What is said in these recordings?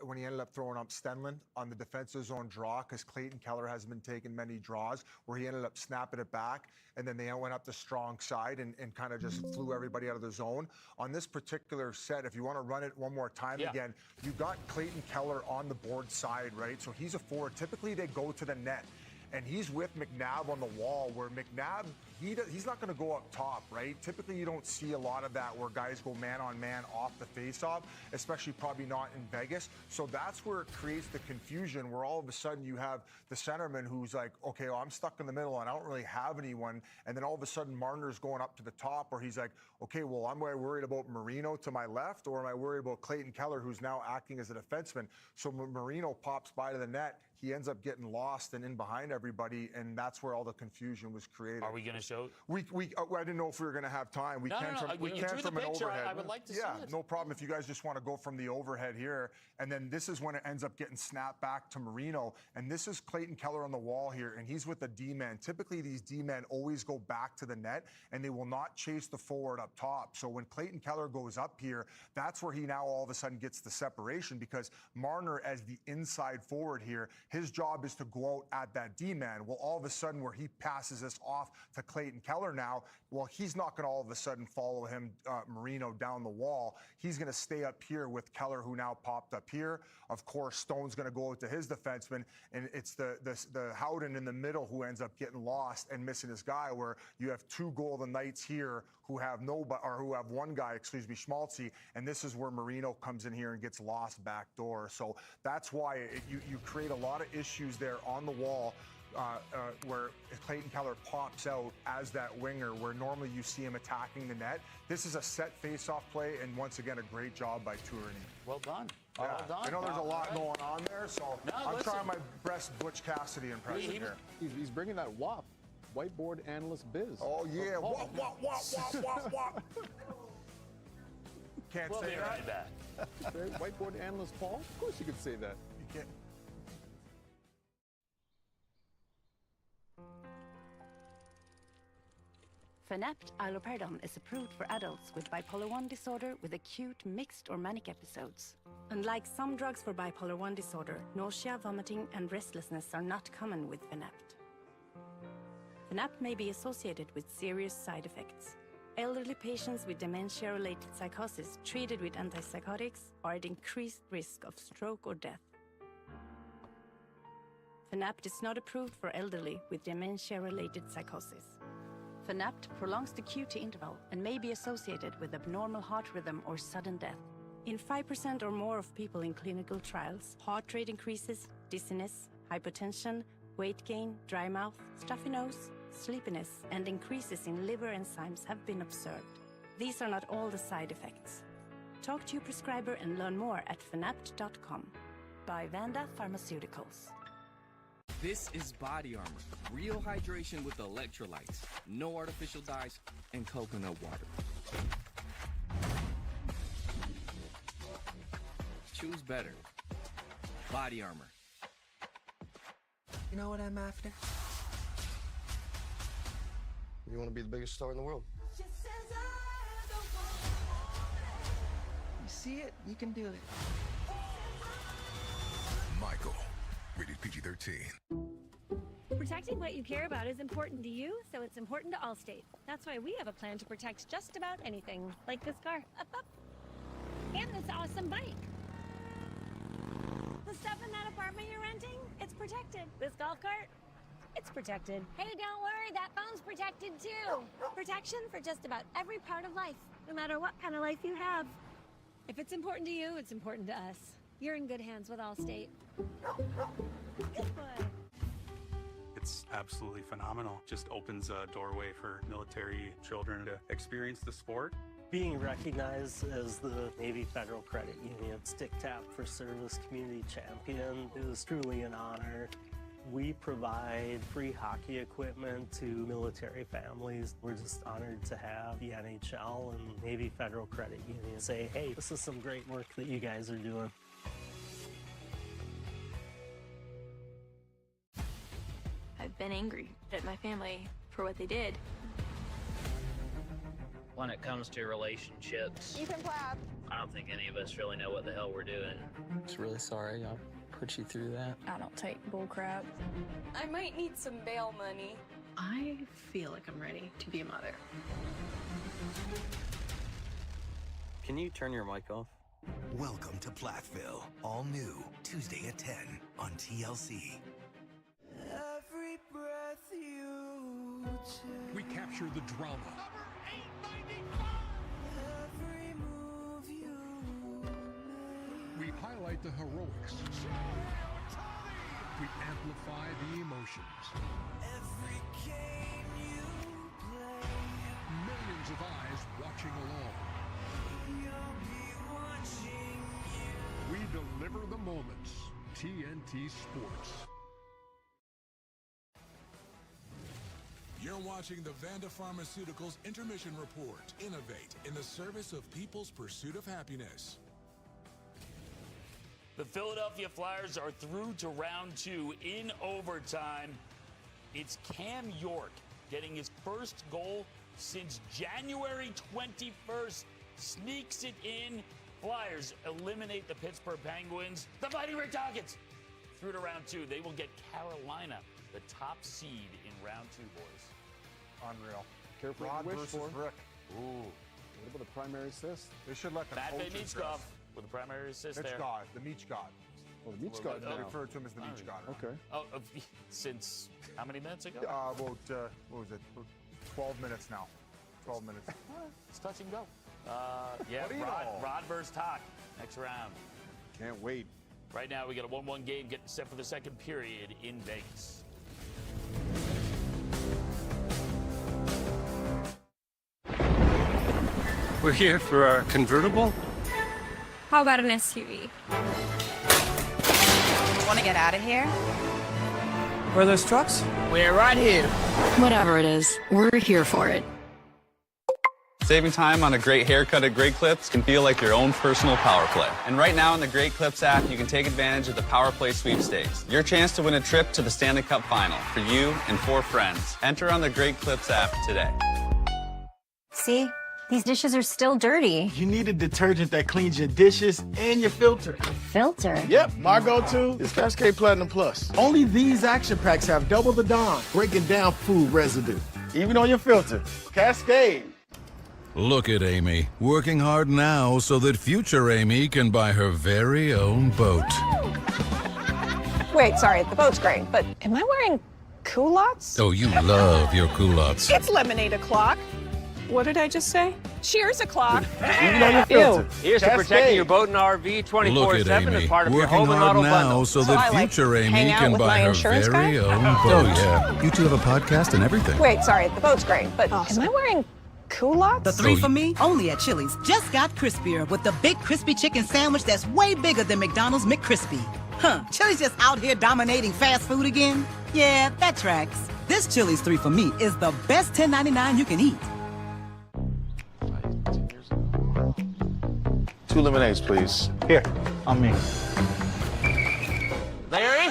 when he ended up throwing up Stenlund on the defensive zone draw, because Clayton Keller hasn't been taking many draws, where he ended up snapping it back, and then they went up the strong side and kind of just flew everybody out of the zone. On this particular set, if you want to run it one more time again, you got Clayton Keller on the board side, right? So he's a forward. Typically, they go to the net. And he's with McNabb on the wall, where McNabb, he's not going to go up top, right? Typically, you don't see a lot of that where guys go man-on-man off the faceoff, especially probably not in Vegas. So that's where it creates the confusion, where all of a sudden you have the centerman who's like, okay, well, I'm stuck in the middle and I don't really have anyone. And then all of a sudden Marner's going up to the top, where he's like, okay, well, am I worried about Marino to my left, or am I worried about Clayton Keller, who's now acting as a defenseman? So Marino pops by to the net. He ends up getting lost and in behind everybody, and that's where all the confusion was created. Are we going to show? I didn't know if we were going to have time. We can from an overhead. I would like to see it. No problem. If you guys just want to go from the overhead here, and then this is when it ends up getting snapped back to Marino, and this is Clayton Keller on the wall here, and he's with the D-man. Typically, these D-men always go back to the net, and they will not chase the forward up top. So when Clayton Keller goes up here, that's where he now all of a sudden gets the separation, because Marner, as the inside forward here, his job is to go out at that D-man. Well, all of a sudden, where he passes this off to Clayton Keller now, well, he's not going to all of a sudden follow him, Marino, down the wall. He's going to stay up here with Keller, who now popped up here. Of course, Stone's going to go out to his defenseman, and it's the Howden in the middle who ends up getting lost and missing his guy, where you have two Golden Knights here who have one guy, Schmaltzy, and this is where Marino comes in here and gets lost back door. So that's why you create a lot of issues there on the wall, where Clayton Keller pops out as that winger, where normally you see him attacking the net. This is a set face-off play, and once again, a great job by Tourigny. Well done. Yeah. Well done. I know there's a lot going on there, so I'm trying my best Butch Cassidy impression here. He's bringing that whiteboard analyst biz. Oh, yeah. Wop. Can't say that. Whiteboard analyst Paul? Of course you could say that. You can't. Fanapt Iloperidone is approved for adults with bipolar 1 disorder with acute mixed or manic episodes. Unlike some drugs for bipolar 1 disorder, nausea, vomiting, and restlessness are not common with Fanapt. Fanapt may be associated with serious side effects. Elderly patients with dementia-related psychosis treated with antipsychotics are at increased risk of stroke or death. Fanapt is not approved for elderly with dementia-related psychosis. Fanapt prolongs the QT interval and may be associated with abnormal heart rhythm or sudden death. In 5% or more of people in clinical trials, heart rate increases, dizziness, hypotension, weight gain, dry mouth, stuffy nose, sleepiness, and increases in liver enzymes have been observed. These are not all the side effects. Talk to your prescriber and learn more at fanapt.com. By Vanda Pharmaceuticals. This is Body Armor. Real hydration with electrolytes, no artificial dyes, and coconut water. Choose better. Body Armor. You know what I'm after? You want to be the biggest star in the world. You see it, you can do it. Michael, rated PG-13. Protecting what you care about is important to you, so it's important to Allstate. That's why we have a plan to protect just about anything, like this car. Up. And this awesome bike. The stuff in that apartment you're renting, it's protected. This golf cart, it's protected. Hey, don't worry, that phone's protected too. Protection for just about every part of life, no matter what kind of life you have. If it's important to you, it's important to us. You're in good hands with Allstate. Good boy. It's absolutely phenomenal. Just opens a doorway for military children to experience the sport. Being recognized as the Navy Federal Credit Union Stick Tap for Service Community Champion is truly an honor. We provide free hockey equipment to military families. We're just honored to have the NHL and Navy Federal Credit Union say, hey, this is some great work that you guys are doing. I've been angry at my family for what they did. When it comes to relationships, You can clap. I don't think any of us really know what the hell we're doing. Just really sorry. I'll put you through that. I don't take bull crap. I might need some bail money. I feel like I'm ready to be a mother. Can you turn your mic off? Welcome to Plathville. All new, Tuesday at 10 on TLC. Every breath you take. We capture the drama. Every move you make. We highlight the heroics. We amplify the emotions. Every game you play. Millions of eyes watching along. You'll be watching you. We deliver the moments. TNT Sports. You're watching the Vanda Pharmaceuticals Intermission Report. Innovate in the service of people's pursuit of happiness. The Philadelphia Flyers are through to round 2 in overtime. It's Cam York getting his first goal since January 21st. Sneaks it in. Flyers eliminate the Pittsburgh Penguins. The Fighting Rick Dawkins through to round 2. They will get Carolina, the top seed in round 2, boys. Unreal. Careful Rod what you wish versus for. Rick. Ooh. What about a primary assist? They should let the Matvei coaches Michkov dress. with a primary assist there. Michkov, the Meach God. Oh, the Meach God They now. refer to him as the Meach God. Okay. Oh, since how many minutes ago? About, what was it, 12 minutes now. 12 minutes. It's touch and go. Yeah, Rod versus Talk next round. Can't wait. Right now, we got a 1-1 game getting set for the second period in Vegas. We're here for our convertible. How about an SUV? Want to get out of here? Where are those trucks? We're right here. Whatever it is, we're here for it. Saving time on a great haircut at Great Clips can feel like your own personal power play. And right now in the Great Clips app, you can take advantage of the Power Play Sweepstakes. Your chance to win a trip to the Stanley Cup Final for you and 4 friends. Enter on the Great Clips app today. See? These dishes are still dirty. You need a detergent that cleans your dishes and your filter. Filter? Yep, my go-to is Cascade Platinum Plus. Only these action packs have double the Dawn, breaking down food residue, even on your filter. Cascade. Look at Amy, working hard now so that future Amy can buy her very own boat. Wait, sorry, the boat's great, but am I wearing culottes? Oh, you love your culottes. It's lemonade o'clock. What did I just say? Cheers o'clock. Even on your filter. Here's to Cascade. protecting your boat and RV Look 24/7 at as Amy, part of your working home and hard auto now bundle. so So I, that like, future Amy hang out can with buy my her insurance very guy? own boat. Oh, yeah. You two have a podcast and everything. Wait, sorry, the boat's great, but am I wearing culottes? The 3 for me, only at Chili's, just got crispier with the big crispy chicken sandwich that's way bigger than McDonald's McCrispy. Huh, Chili's just out here dominating fast food again? Yeah, that tracks. This Chili's 3 for me is the best $10.99 you can eat. 2 lemonades, please. Here, on me. Larry?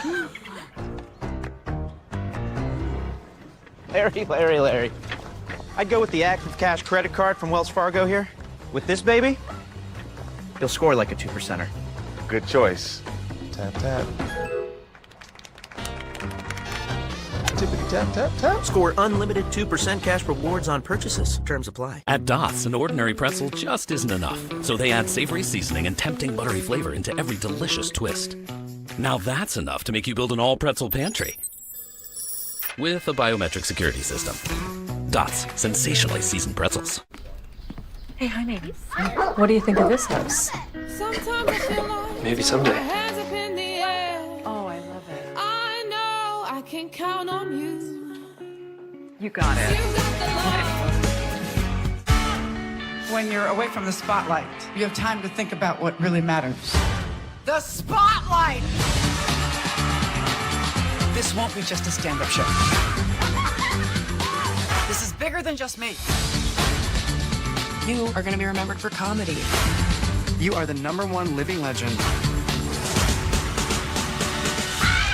Larry. I'd go with the Active Cash credit card from Wells Fargo here. With this baby, you'll score like a 2%er. Good choice. Tap, tap. Tippity tap, tap, tap. Score unlimited 2% cash rewards on purchases. Terms apply. At Dots, an ordinary pretzel just isn't enough, so they add savory seasoning and tempting buttery flavor into every delicious twist. Now that's enough to make you build an all-pretzel pantry with a biometric security system. Dots, sensationally seasoned pretzels. Hey, honey. What do you think of this house? Sometimes I feel like Maybe someday. my hands up in the air. Oh, I love it. I know I can count on you. You got it. When you're away from the spotlight, you have time to think about what really matters. The spotlight! This won't be just a stand-up show. This is bigger than just me. You are going to be remembered for comedy. You are the #1 living legend.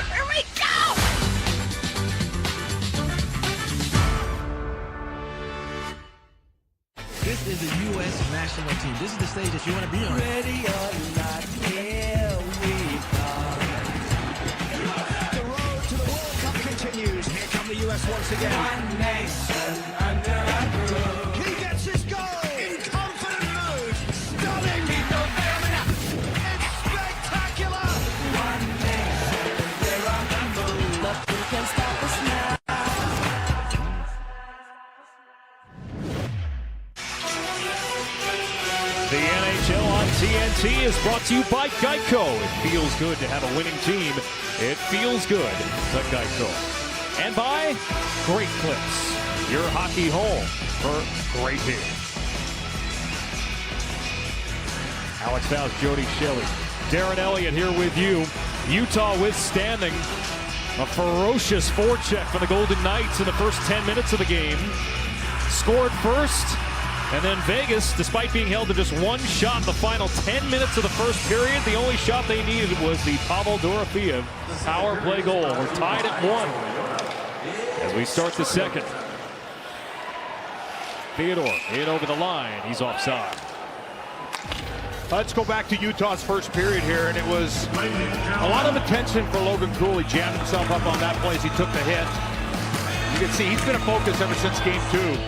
Here we go! This is a U.S. national team. This is the stage that you want to be on. Ready or not, here we come. The road to the World Cup continues. Here come the U.S. once again. One nation under a groove. He gets his goal in confident mood. Stunning. It's spectacular. One nation, they're on the move. Nothing can stop us now. The NHL on TNT is brought to you by Geico. It feels good to have a winning team. It feels good to Geico. And by Great Clips, your hockey home for great beer. Alex Faust, Jody Shelley, Darren Elliott here with you. Utah withstanding a ferocious forecheck for the Golden Knights in the first 10 minutes of the game. Scored first. And then Vegas, despite being held to just one shot in the final 10 minutes of the first period, the only shot they needed was the Pavel Dorofeev power play goal. We're tied at 1 as we start the second. Theodore in over the line. He's offside. Let's go back to Utah's first period here, and it was a lot of attention for Logan Cool. He jammed himself up on that play as he took the hit. You can see he's been a focus ever since game 2.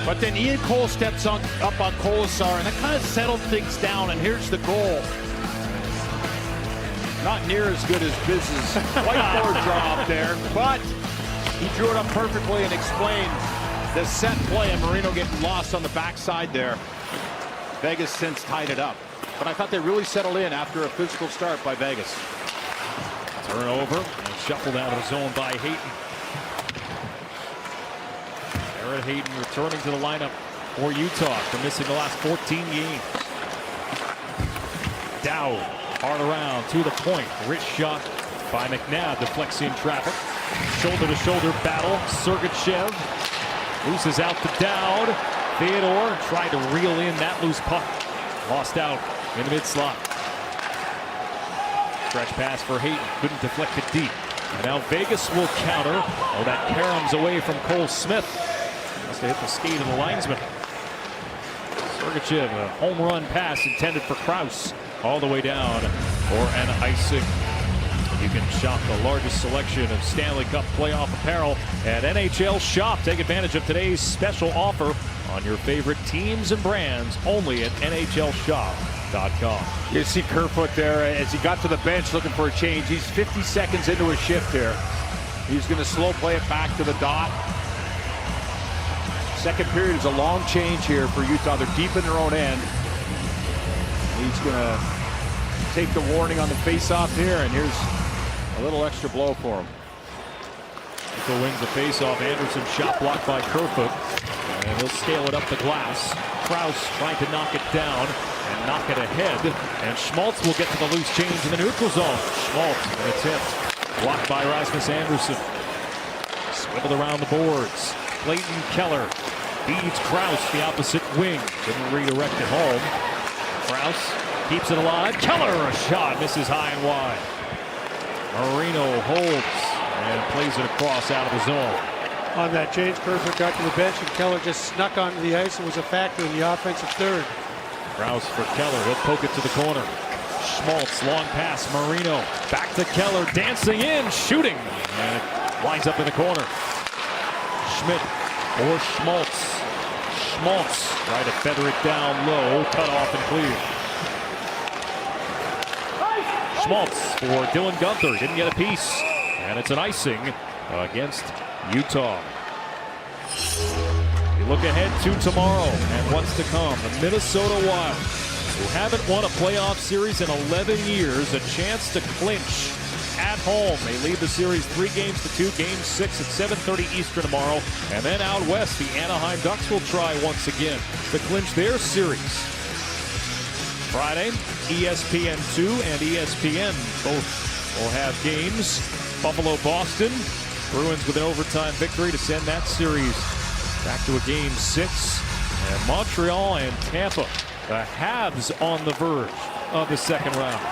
But then Ian Cole steps up on Kolasar, and that kind of settled things down, and here's the goal. Not near as good as Biz's whiteboard draw up there, but he drew it up perfectly and explained the set play, and Marino getting lost on the backside there. Vegas since tied it up. But I thought they really settled in after a physical start by Vegas. Turnover and shuffled out of the zone by Hayton. Aaron Hayton returning to the lineup for Utah for missing the last 14 games. Dowd hard around to the point. Rich shot by McNabb, deflects in traffic. Shoulder to shoulder battle. Sergachev loses out to Dowd. Theodore tried to reel in that loose puck. Lost out in the mid slot. Stretch pass for Hayton. Couldn't deflect it deep. And now Vegas will counter. Oh, that caroms away from Cole Smith. Must have hit the skate of the linesman. Sergachev, a home run pass intended for Krause. All the way down for an icing. You can shop the largest selection of Stanley Cup playoff apparel at NHL Shop. Take advantage of today's special offer on your favorite teams and brands only at NHLShop.com. You see Kerfoot there as he got to the bench looking for a change. He's 50 seconds into his shift here. He's going to slow play it back to the dot. Second period is a long change here for Utah. They're deep in their own end. He's going to take the warning on the faceoff here, and here's a little extra blow for him. Utah wins the faceoff. Anderson shot blocked by Kerfoot. And he'll scale it up the glass. Krause trying to knock it down and knock it ahead. And Schmaltz will get to the loose change in the neutral zone. Schmaltz, and it's hit. Blocked by Rasmus Anderson. Swiveled around the boards. Clayton Keller feeds Krause the opposite wing. Didn't redirect it home. Krause keeps it alive. Keller, a shot, misses high and wide. Marino holds and plays it across out of the zone. On that change, Kerfoot got to the bench, and Keller just snuck onto the ice and was a factor in the offensive third. Krause for Keller. He'll poke it to the corner. Schmaltz, long pass. Marino back to Keller, dancing in, shooting, and it winds up in the corner. Schmidt or Schmaltz. Schmaltz try to feather it down low, cut off and clear. Schmaltz for Dylan Gunther, didn't get a piece, and it's an icing against Utah. You look ahead to tomorrow and what's to come. The Minnesota Wild, who haven't won a playoff series in 11 years, a chance to clinch at home. They lead the series 3-2, Game 6 at 7:30 Eastern tomorrow. And then out west, the Anaheim Ducks will try once again to clinch their series. Friday, ESPN2 and ESPN both will have games. Buffalo-Boston, Bruins with an overtime victory to send that series back to a Game 6. And Montreal and Tampa, the Habs on the verge of the second round.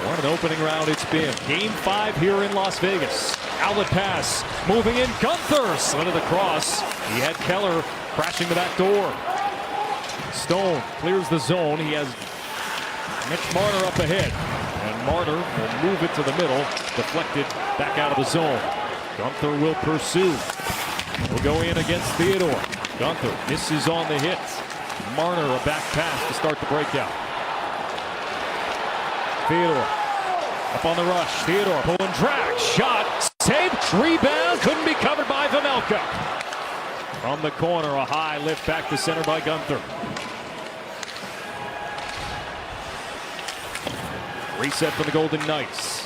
What an opening round it's been. Game 5 here in Las Vegas. Outlet pass. Moving in. Gunther slid it across. He had Keller crashing the back door. Stone clears the zone. He has Mitch Marner up ahead. And Marner will move it to the middle. Deflected back out of the zone. Gunther will pursue. Will go in against Theodore. Gunther misses on the hit. Marner a back pass to start the breakout. Theodore up on the rush. Theodore pulling drag. Shot. Save. Rebound. Couldn't be covered by Vejmelka. From the corner, a high lift back to center by Gunther. Reset for the Golden Knights.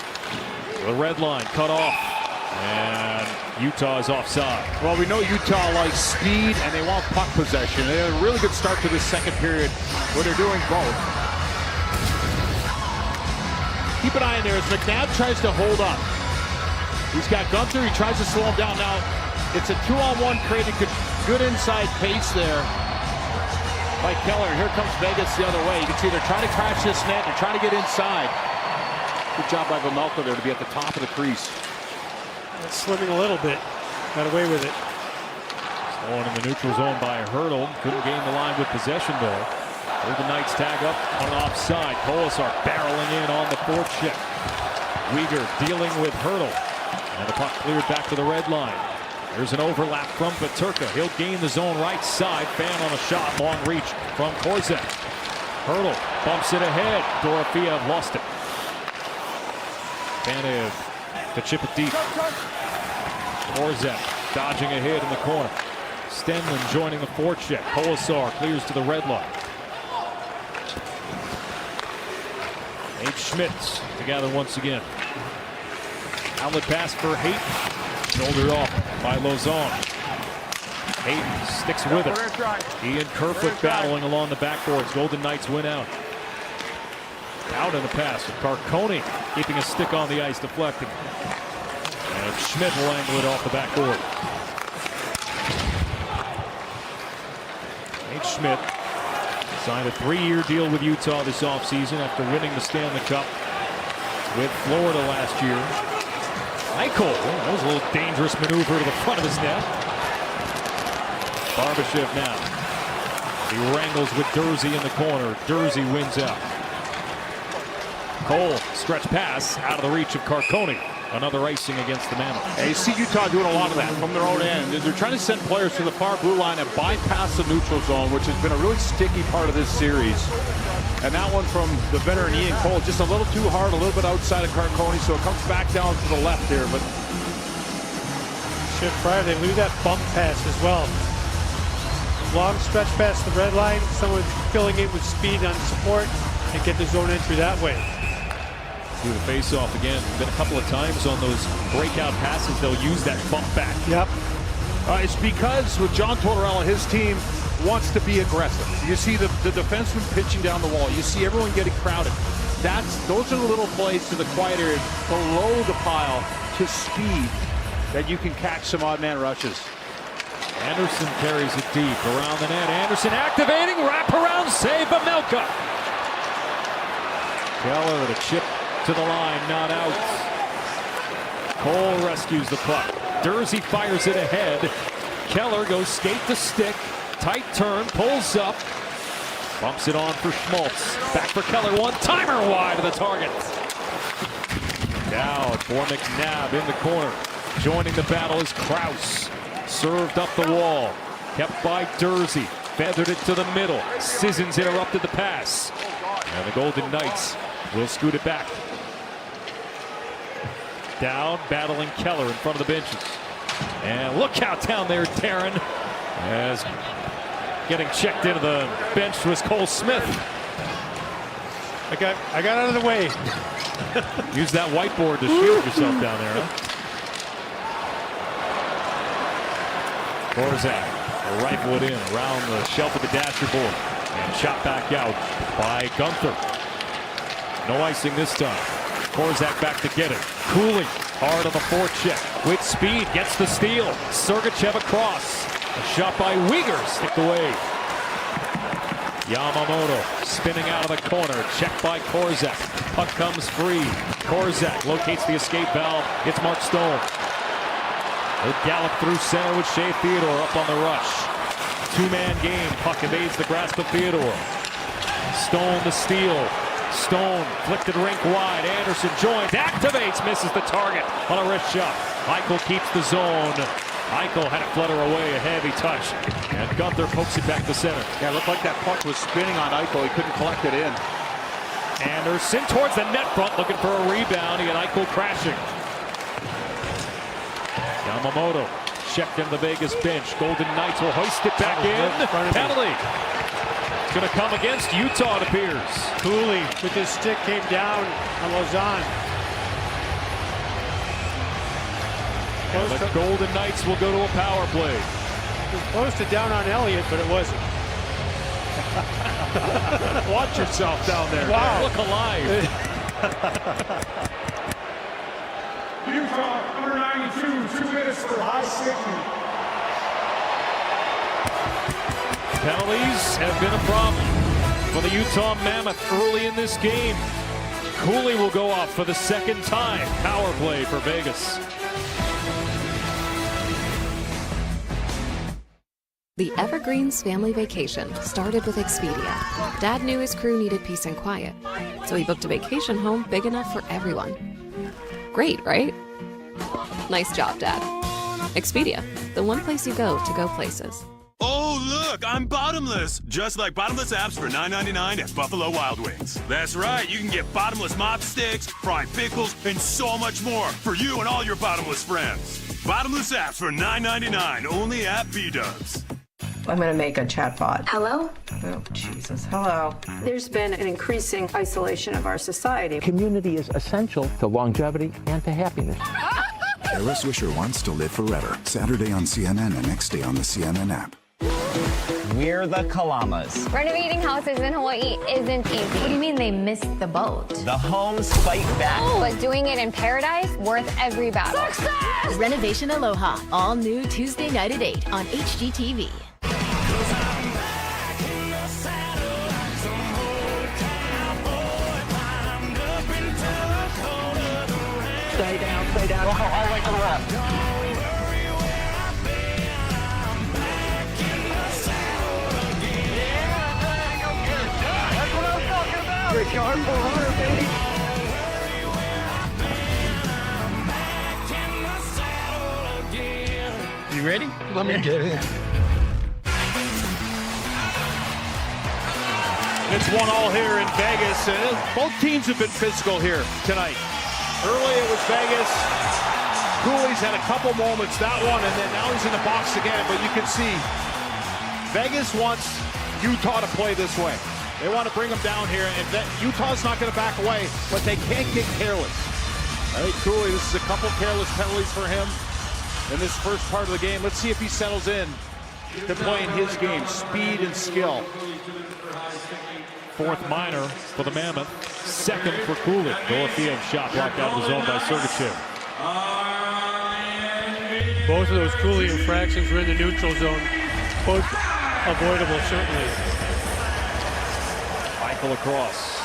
The red line cut off. And Utah is offside. Well, we know Utah likes speed and they want puck possession. They had a really good start to this second period where they're doing both. Keep an eye in there as McNabb tries to hold up. He's got Gunther. He tries to slow him down. Now, it's a 2-on-1 creating good inside pace there by Keller. Here comes Vegas the other way. You can see they're trying to crash this net. They're trying to get inside. Good job by Vejmelka there to be at the top of the crease. It's slimming a little bit. Got away with it. Stolen in the neutral zone by Hurdle. Couldn't gain the line with possession though. The Knights tag up on an offside. Kolasar barreling in on the forecheck. Uyghur dealing with Hurdle. And the puck cleared back to the red line. There's an overlap from Peterka. He'll gain the zone right side. Fan on a shot. Long reach from Korzak. Hurdle bumps it ahead. Dorofeev lost it. Fanev to chip it deep. Korzak dodging ahead in the corner. Stenlund joining the forecheck. Kolasar clears to the red line. Nate Schmitz together once again. Outlet pass for Hayton. Shouldered off by Lauzon. Hayton sticks with it. He and Kerfoot battling along the backboards. Golden Knights win out. Out in the pass with Carcone keeping a stick on the ice, deflecting. And Schmidt will angle it off the backboard. Nate Schmidt signed a 3-year deal with Utah this offseason after winning the Stanley Cup with Florida last year. Eichel, that was a little dangerous maneuver to the front of his net. Barbashev now. He wrangles with Dursey in the corner. Dursey wins out. Cole, stretch pass out of the reach of Carcone. Another icing against the Mammoth. And you see Utah doing a lot of that from their own end. They're trying to send players to the far blue line and bypass the neutral zone, which has been a really sticky part of this series. And that one from the veteran Ian Cole, just a little too hard, a little bit outside of Carcone, so it comes back down to the left here. But Shift prior, they lose that bump pass as well. Long stretch past the red line, someone filling it with speed on support and get the zone entry that way. Do the face-off again. Been a couple of times on those breakout passes, they'll use that bump back. Yep. It's because with John Tortorella, his team wants to be aggressive. You see the defenseman pitching down the wall. You see everyone getting crowded. Those are the little plays to the quiet area below the pile to speed that you can catch some odd man rushes. Anderson carries it deep around the net. Anderson activating, wraparound save, Vejmelka. Keller to chip to the line, not out. Cole rescues the puck. Dursey fires it ahead. Keller goes skate to stick. Tight turn, pulls up. Bumps it on for Schmaltz. Back for Keller, one-timer wide of the target. Down for McNabb in the corner. Joining the battle is Krause. Served up the wall. Kept by Dursey. Feathered it to the middle. Sissons interrupted the pass. And the Golden Knights will scoot it back. Down, battling Keller in front of the benches. And look out down there, Darren. As getting checked into the bench was Cole Smith. I got out of the way. Use that whiteboard to shield yourself down there, huh? Korzak, rifle it in around the shelf of the dasher board. And shot back out by Gunther. No icing this time. Korzak back to get it. Cooling hard on the forecheck. With speed, gets the steal. Sergachev across. A shot by Uyghur, sticked away. Yamamoto spinning out of the corner. Checked by Korzak. Puck comes free. Korzak locates the escape valve. It's Mark Stone. He'll gallop through center with Shea Theodore up on the rush. Two-man game. Puck evades the grasp of Theodore. Stone the steal. Stone flicked it rink wide. Anderson joins, activates, misses the target on a wrist shot. Eichel keeps the zone. Eichel had it flutter away, a heavy touch. And Gunther pokes it back to center. Yeah, it looked like that puck was spinning on Eichel. He couldn't collect it in. Anderson towards the net front looking for a rebound. He had Eichel crashing. Yamamoto checked in the Vegas bench. Golden Knights will hoist it back in. Penalty. It's going to come against Utah, it appears. Cooley with his stick came down on Lausanne. And the Golden Knights will go to a power play. It was close to down on Elliott, but it wasn't. Watch yourself down there. Wow. Look alive. Utah, number 92, 2 minutes for high safety. Penalties have been a problem for the Utah Mammoth early in this game. Cooley will go off for the second time. Power play for Vegas. The Evergreens family vacation started with Expedia. Dad knew his crew needed peace and quiet, so he booked a vacation home big enough for everyone. Great, right? Nice job, Dad. Expedia, the one place you go to go places. Oh, look, I'm bottomless. Just like bottomless apps for $9.99 at Buffalo Wild Wings. That's right, you can get bottomless mop sticks, fried pickles, and so much more for you and all your bottomless friends. Bottomless apps for $9.99 only at B-Dubs. I'm going to make a chatbot. Hello? Oh, Jesus. Hello. There's been an increasing isolation of our society. Community is essential to longevity and to happiness. Kara Swisher wants to live forever. Saturday on CNN and next day on the CNN app. We're the Kalamas. Renovating houses in Hawaii isn't easy. What do you mean they missed the boat? The homes fight back. But doing it in paradise, worth every battle. Success! Renovation Aloha, all new Tuesday night at 8 on HGTV. Stay down. Go all the way to the left. That's what I'm talking about. Baby. You ready? Let me get in. It's 1-1 here in Vegas. Both teams have been physical here tonight. Early it was Vegas. Cooley's had a couple moments, that one, and then now he's in the box again. But you can see Vegas wants Utah to play this way. They want to bring them down here, and Utah's not going to back away, but they can't get careless. I think Cooley, this is a couple careless penalties for him in this first part of the game. Let's see if he settles in to playing his game, speed and skill. Fourth minor for the Mammoth. Second for Cooley. Dorothea shot blocked out of the zone by Sergachev. Both of those Cooley infractions were in the neutral zone. Both avoidable, certainly. Eichel across.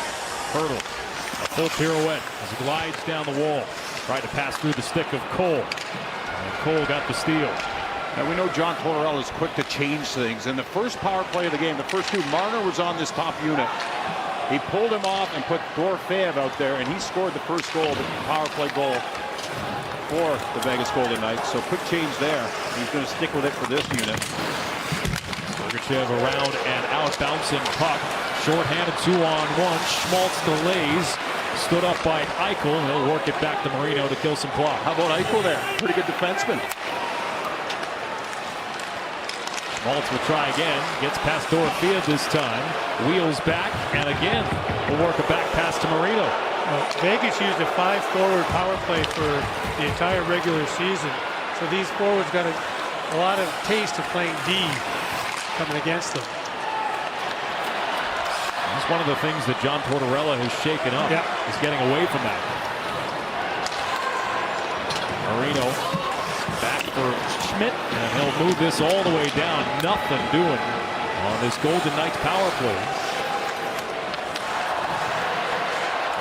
Hurdle. A full pirouette as he glides down the wall. Tried to pass through the stick of Cole. And Cole got the steal. And we know John Tortorella is quick to change things. In the first power play of the game, the first two, Marner was on this top unit. He pulled him off and put Dorofeyev out there, and he scored the first goal, the power play goal for the Vegas Golden Knights. So quick change there. He's going to stick with it for this unit. Sergachev around and out, bouncing puck. Short-handed 2-on-1. Schmaltz delays. Stood up by Eichel. He'll work it back to Marino to kill some clock. How about Eichel there? Pretty good defenseman. Schmaltz will try again. Gets past Dorothea this time. Wheels back, and again, will work a back pass to Marino. Vegas used a 5-forward power play for the entire regular season. So these forwards got a lot of taste of playing D coming against them. That's one of the things that John Tortorella has shaken up. Yep. Is getting away from that. Marino back for Schmidt, and he'll move this all the way down. Nothing doing on this Golden Knights power play.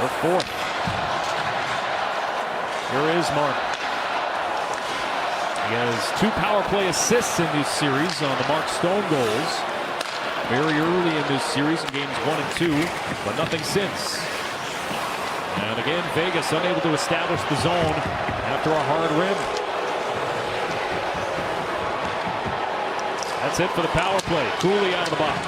Or fourth. Here is Martin. He He has 2 power play assists in this series on the Mark Stone goals. Very early in this series in games 1 and 2, but nothing since. And again, Vegas unable to establish the zone after a hard rim. That's it for the power play. Cooley out of the box.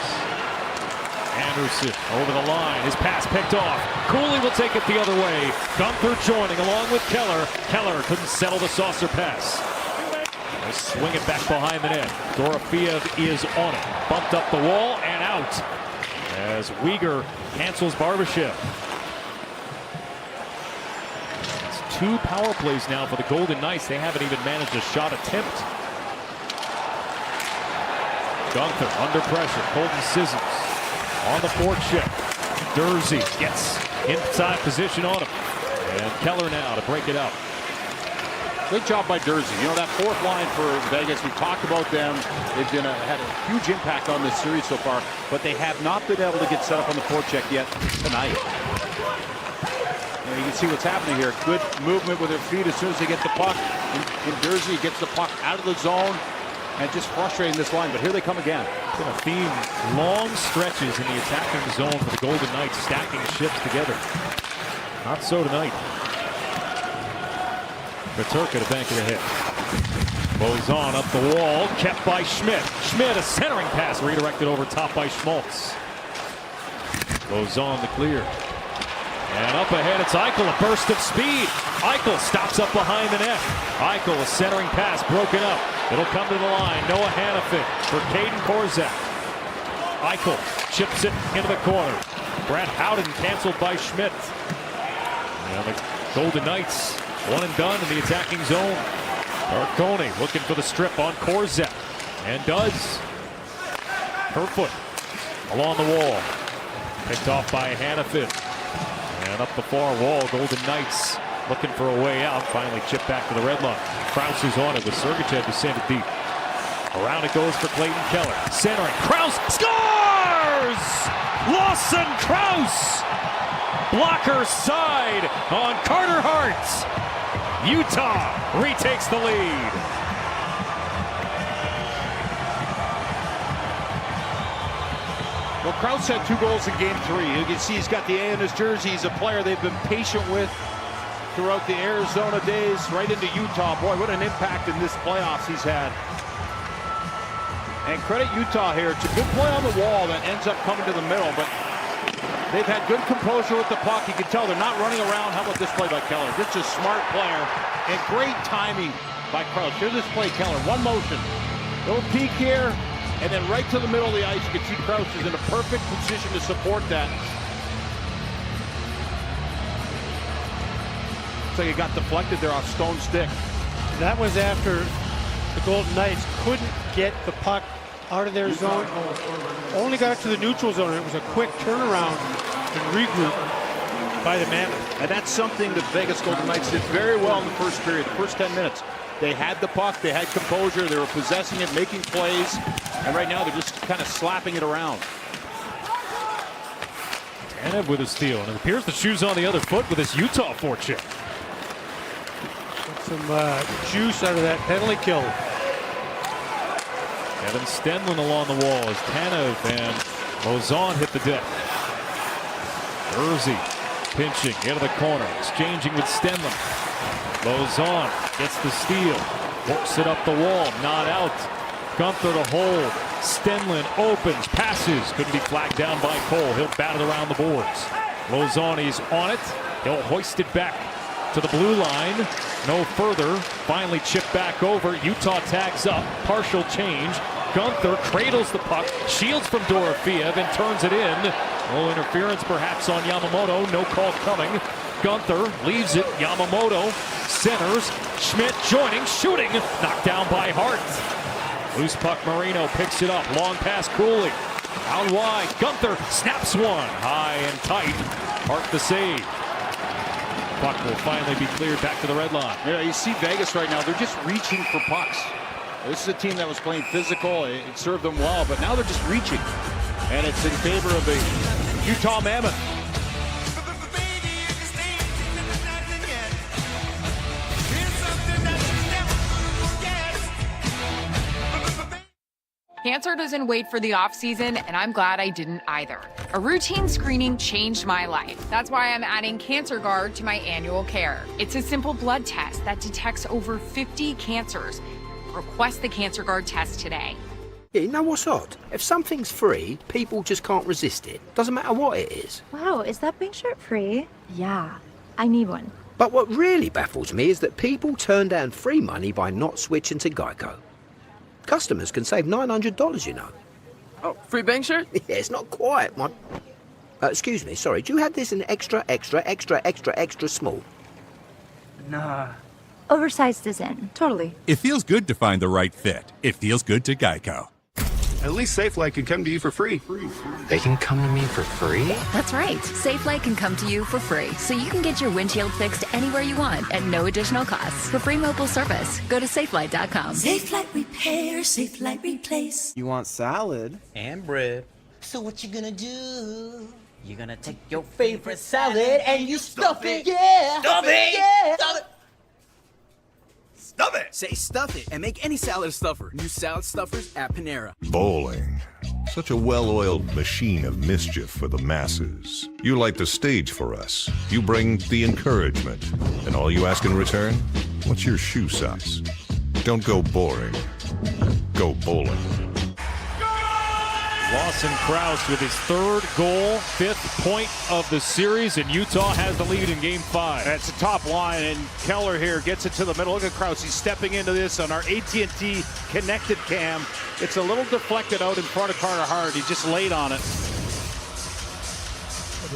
Anderson over the line. His pass picked off. Cooley will take it the other way. Gunther joining along with Keller. Keller couldn't settle the saucer pass. They'll swing it back behind the net. Dorofeev is on it. Bumped up the wall and out as Uyghur cancels Barbashev. It's 2 power plays now for the Golden Knights. They haven't even managed a shot attempt. Gunther under pressure. Colton Sissons on the forecheck. Durzi gets inside position on him. And Keller now to break it out. Great job by Durzi. You know, that 4th line for Vegas, we talked about them. They've been had a huge impact on this series so far, but they have not been able to get set up on the forecheck yet tonight. You can see what's happening here. Good movement with their feet as soon as they get the puck. And Durzi gets the puck out of the zone and just frustrating this line, but here they come again. It's been a theme. Long stretches in the attacking zone for the Golden Knights, stacking ships together. Not so tonight. Peterka to bank it ahead. Bozon up the wall, kept by Schmidt. Schmidt, a centering pass redirected over top by Schmaltz. Bozon the clear. And up ahead, it's Eichel, a burst of speed. Eichel stops up behind the net. Eichel, a centering pass broken up. It'll come to the line. Noah Hannafin for Caden Korzak. Eichel chips it into the corner. Brad Howden canceled by Schmidt. And the Golden Knights, 1 and done in the attacking zone. Arcone looking for the strip on Korzak. And does. Kerfoot along the wall. Picked off by Hannafin. And up the far wall, Golden Knights looking for a way out. Finally chipped back to the red line. Krause is on it with Sergachev to send it deep. Around it goes for Clayton Keller. Centering. Krause scores! Lawson Krause! Blocker side on Carter Hart. Utah retakes the lead. Well, Krause had 2 goals in game 3. You can see he's got the A in his jersey. He's a player they've been patient with throughout the Arizona days, right into Utah. Boy, what an impact in this playoffs he's had. And credit Utah here. It's a good play on the wall that ends up coming to the middle, but they've had good composure with the puck. You can tell they're not running around. How about this play by Keller? Just a smart player and great timing by Krause. Here's this play, Keller. 1 motion. Little peek here. And then right to the middle of the ice, you can see Krause is in a perfect position to support that. So he got deflected there off Stone's stick. That was after the Golden Knights couldn't get the puck out of their zone. Only got it to the neutral zone. It was a quick turnaround and regroup by the Mammoth. And that's something the Vegas Golden Knights did very well in the first period, the first 10 minutes. They had the puck, they had composure, they were possessing it, making plays, and right now they're just kind of slapping it around. Tanev with a steal, and it appears the shoe's on the other foot with this Utah forecheck. Some juice out of that penalty kill. Kevin Stenlund along the wall as Tanev and Bozon hit the deck. Durzi pinching into the corner, exchanging with Stenlund. Bozon gets the steal, works it up the wall, not out. Gunther to hold. Stenlund opens, passes, couldn't be flagged down by Cole. He'll bat it around the boards. Lozani's on it. He'll hoist it back to the blue line. No further. Finally chipped back over. Utah tags up. Partial change. Gunther cradles the puck, shields from Dorofeev and turns it in. No interference perhaps on Yamamoto. No call coming. Gunther leaves it. Yamamoto centers. Schmidt joining, shooting. Knocked down by Hart. Loose puck, Marino picks it up. Long pass, Cooley. Out wide. Gunther snaps one. High and tight. Hart the save. Puck will finally be cleared back to the red line. Yeah, you see Vegas right now. They're just reaching for pucks. This is a team that was playing physical. It served them well, but now they're just reaching. And it's in favor of the Utah Mammoth. Cancer doesn't wait for the off-season, and I'm glad I didn't either. A routine screening changed my life. That's why I'm adding Cancer Guard to my annual care. It's a simple blood test that detects over 50 cancers. Request the Cancer Guard test today. Yeah, you know what's odd? If something's free, people just can't resist it. Doesn't matter what it is. Wow, is that pink shirt free? Yeah, I need one. But what really baffles me is that people turn down free money by not switching to Geico. Customers can save $900, you know. Oh, free bank shirt? Yeah, it's not quite, man. Excuse me, sorry, do you have this in extra small? Nah. Oversized is in. Totally. It feels good to find the right fit. It feels good to Geico. At least SafeLight can come to you for free. They can come to me for free? That's right. SafeLight can come to you for free, so you can get your windshield fixed anywhere you want at no additional cost. For free mobile service, go to SafeLight.com. SafeLight Repair, SafeLight Replace. You want salad? And bread. So what you gonna do? You're gonna take your favorite salad and you stuff it. Yeah. Stuff it. Yeah. Stuff it. Stuff it! Say stuff it and make any salad a stuffer. New salad stuffers at Panera. Bowling. Such a well-oiled machine of mischief for the masses. You light the stage for us. You bring the encouragement. And all you ask in return? What's your shoe size? Don't go boring. Go bowling. Lawson Krause with his third goal, 5th point of the series, and Utah has the lead in Game 5. That's the top line, and Keller here gets it to the middle. Look at Krause. He's stepping into this on our AT&T connected cam. It's a little deflected out in front of Carter Hart. He just laid on it.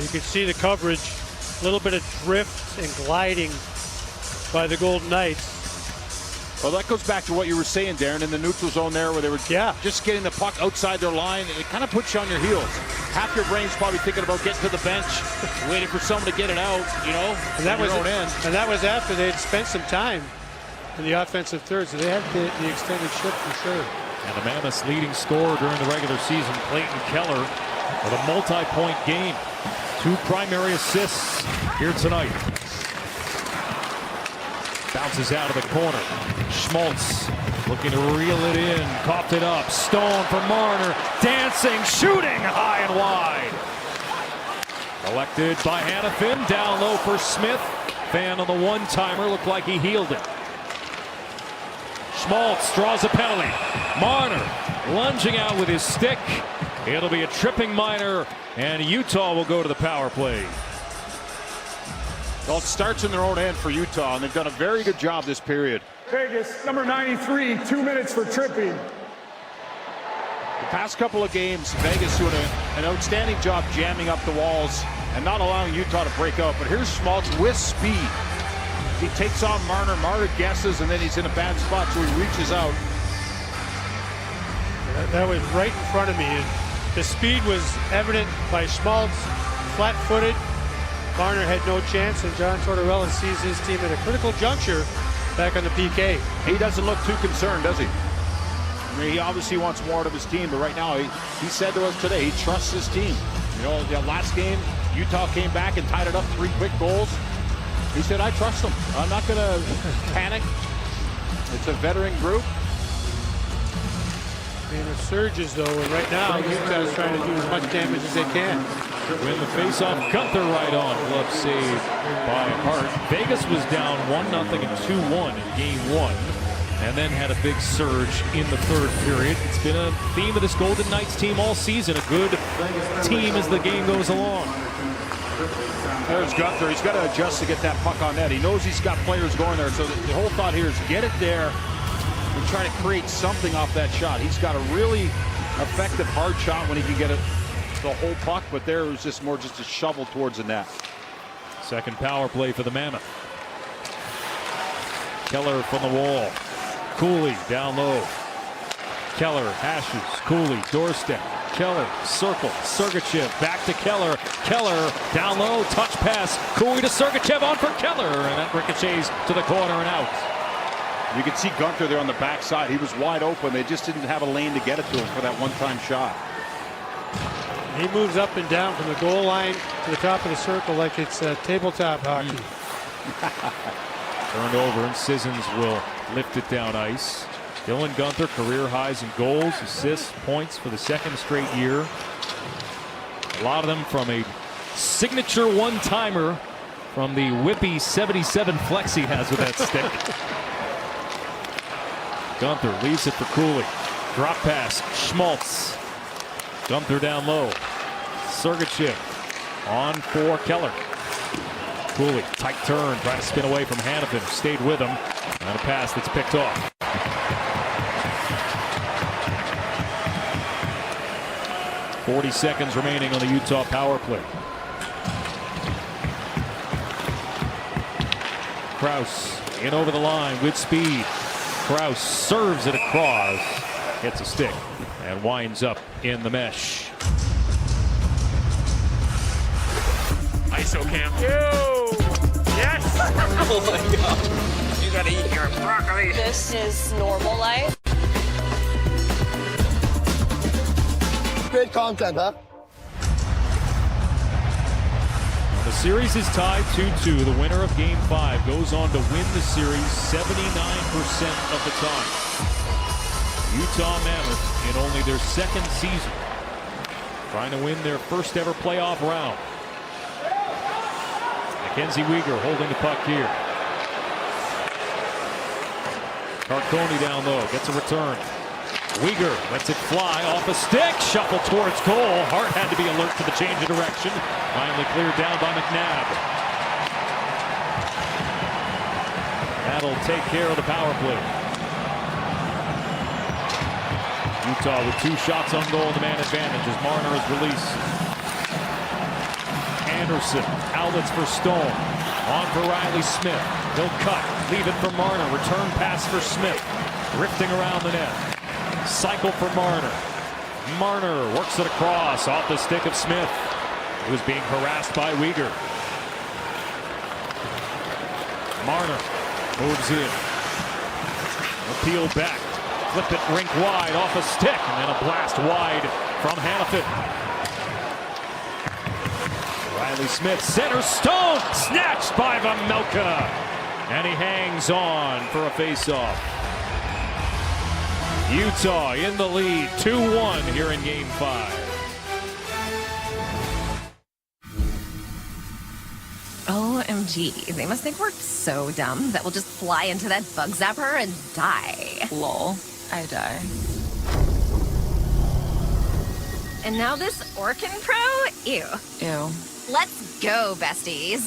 You can see the coverage, a little bit of drift and gliding by the Golden Knights. Well, that goes back to what you were saying, Darren, in the neutral zone there where they were just getting the puck outside their line. And it kind of puts you on your heels. Half your brain's probably thinking about getting to the bench, waiting for someone to get it out, you know, and that was your own end. And that was after they had spent some time in the offensive third, so they had the extended shift for sure. And the Mammoths' leading scorer during the regular season, Clayton Keller, with a multi-point game. 2 primary assists here tonight. Bounces out of the corner. Schmaltz looking to reel it in. Coughed it up. Stone for Marner. Dancing, shooting high and wide. Collected by Hanifin. Down low for Smith. Fan on the one-timer. Looked like he healed it. Schmaltz draws a penalty. Marner lunging out with his stick. It'll be a tripping minor, and Utah will go to the power play. Well, it starts in their own end for Utah, and they've done a very good job this period. Vegas, number 93, 2 minutes for tripping. The past couple of games, Vegas doing an outstanding job jamming up the walls and not allowing Utah to break out. But here's Schmaltz with speed. He takes on Marner. Marner guesses, and then he's in a bad spot, so he reaches out. That was right in front of me. The speed was evident by Schmaltz, flat-footed. Marner had no chance, and John Tortorella sees his team at a critical juncture back on the PK. He doesn't look too concerned, does he? I mean, he obviously wants more out of his team, but right now he said to us today he trusts his team. You know, the last game, Utah came back and tied it up 3 quick goals. He said, I trust them. I'm not going to panic. It's a veteran group. And it surges, though, and right now Utah's trying to do as much damage as they can. Win the face-off, Gunther right on. Glove saved by Hart. Vegas was down 1-0 and 2-1 in Game 1, and then had a big surge in the third period. It's been a theme of this Golden Knights team all season. A good team as the game goes along. There's Gunther. He's got to adjust to get that puck on net. He knows he's got players going there, so the whole thought here is get it there and try to create something off that shot. He's got a really effective hard shot when he can get it the whole puck, but there was just more just a shovel towards the net. Second power play for the Mammoth. Keller from the wall. Cooley down low. Keller hashes. Cooley doorstep. Keller circle. Sergachev back to Keller. Keller down low. Touch pass. Cooley to Sergachev on for Keller, and that ricochets to the corner and out. You can see Gunther there on the backside. He was wide open. They just didn't have a lane to get it to him for that one-time shot. He moves up and down from the goal line to the top of the circle like it's tabletop hockey. Turned over, and Sissons will lift it down ice. Dylan Guenther, career highs in goals, assists, points for the second straight year. A lot of them from a signature one-timer from the whippy 77 flex he has with that stick. Guenther leaves it for Cooley. Drop pass, Schmaltz. Guenther down low. Sergachev on for Keller. Cooley, tight turn, trying to spin away from Hanifin. Stayed with him. And a pass that's picked off. .40 seconds remaining on the Utah power play. Krause in over the line with speed. Krause serves it across. Gets a stick and winds up in the mesh. ISO cam. Yes! Oh my God. You gotta eat your broccoli. This is normal life. Great content, huh? The series is tied 2-2. The winner of Game 5 goes on to win the series 79% of the time. Utah Mammoth in only their second season, trying to win their first ever playoff round. Mackenzie Weegar holding the puck here. Carcone down low, gets a return. Weegar lets it fly off a stick, shuffle towards goal. Hart had to be alert to the change of direction. Finally cleared down by McNabb. That'll take care of the power play. Utah with 2 shots on goal, the man advantage as Marner is released. Anderson, outlets for Stone. On for Riley Smith. He'll cut, leave it for Marner. Return pass for Smith. Drifting around the net. Cycle for Marner. Marner works it across off the stick of Smith. He was being harassed by Weegar. Marner moves in. Appeal back. Flip it rink wide off a stick. And then a blast wide from Hanifin. Riley Smith, center Stone. Snatched by Vejmelka. And he hangs on for a faceoff. Utah in the lead, 2-1 here in Game 5. OMG, they must think we're so dumb that we'll just fly into that bug zapper and die. Lol, I die. And now this Orkin Pro? Ew. Ew. Let's go, besties.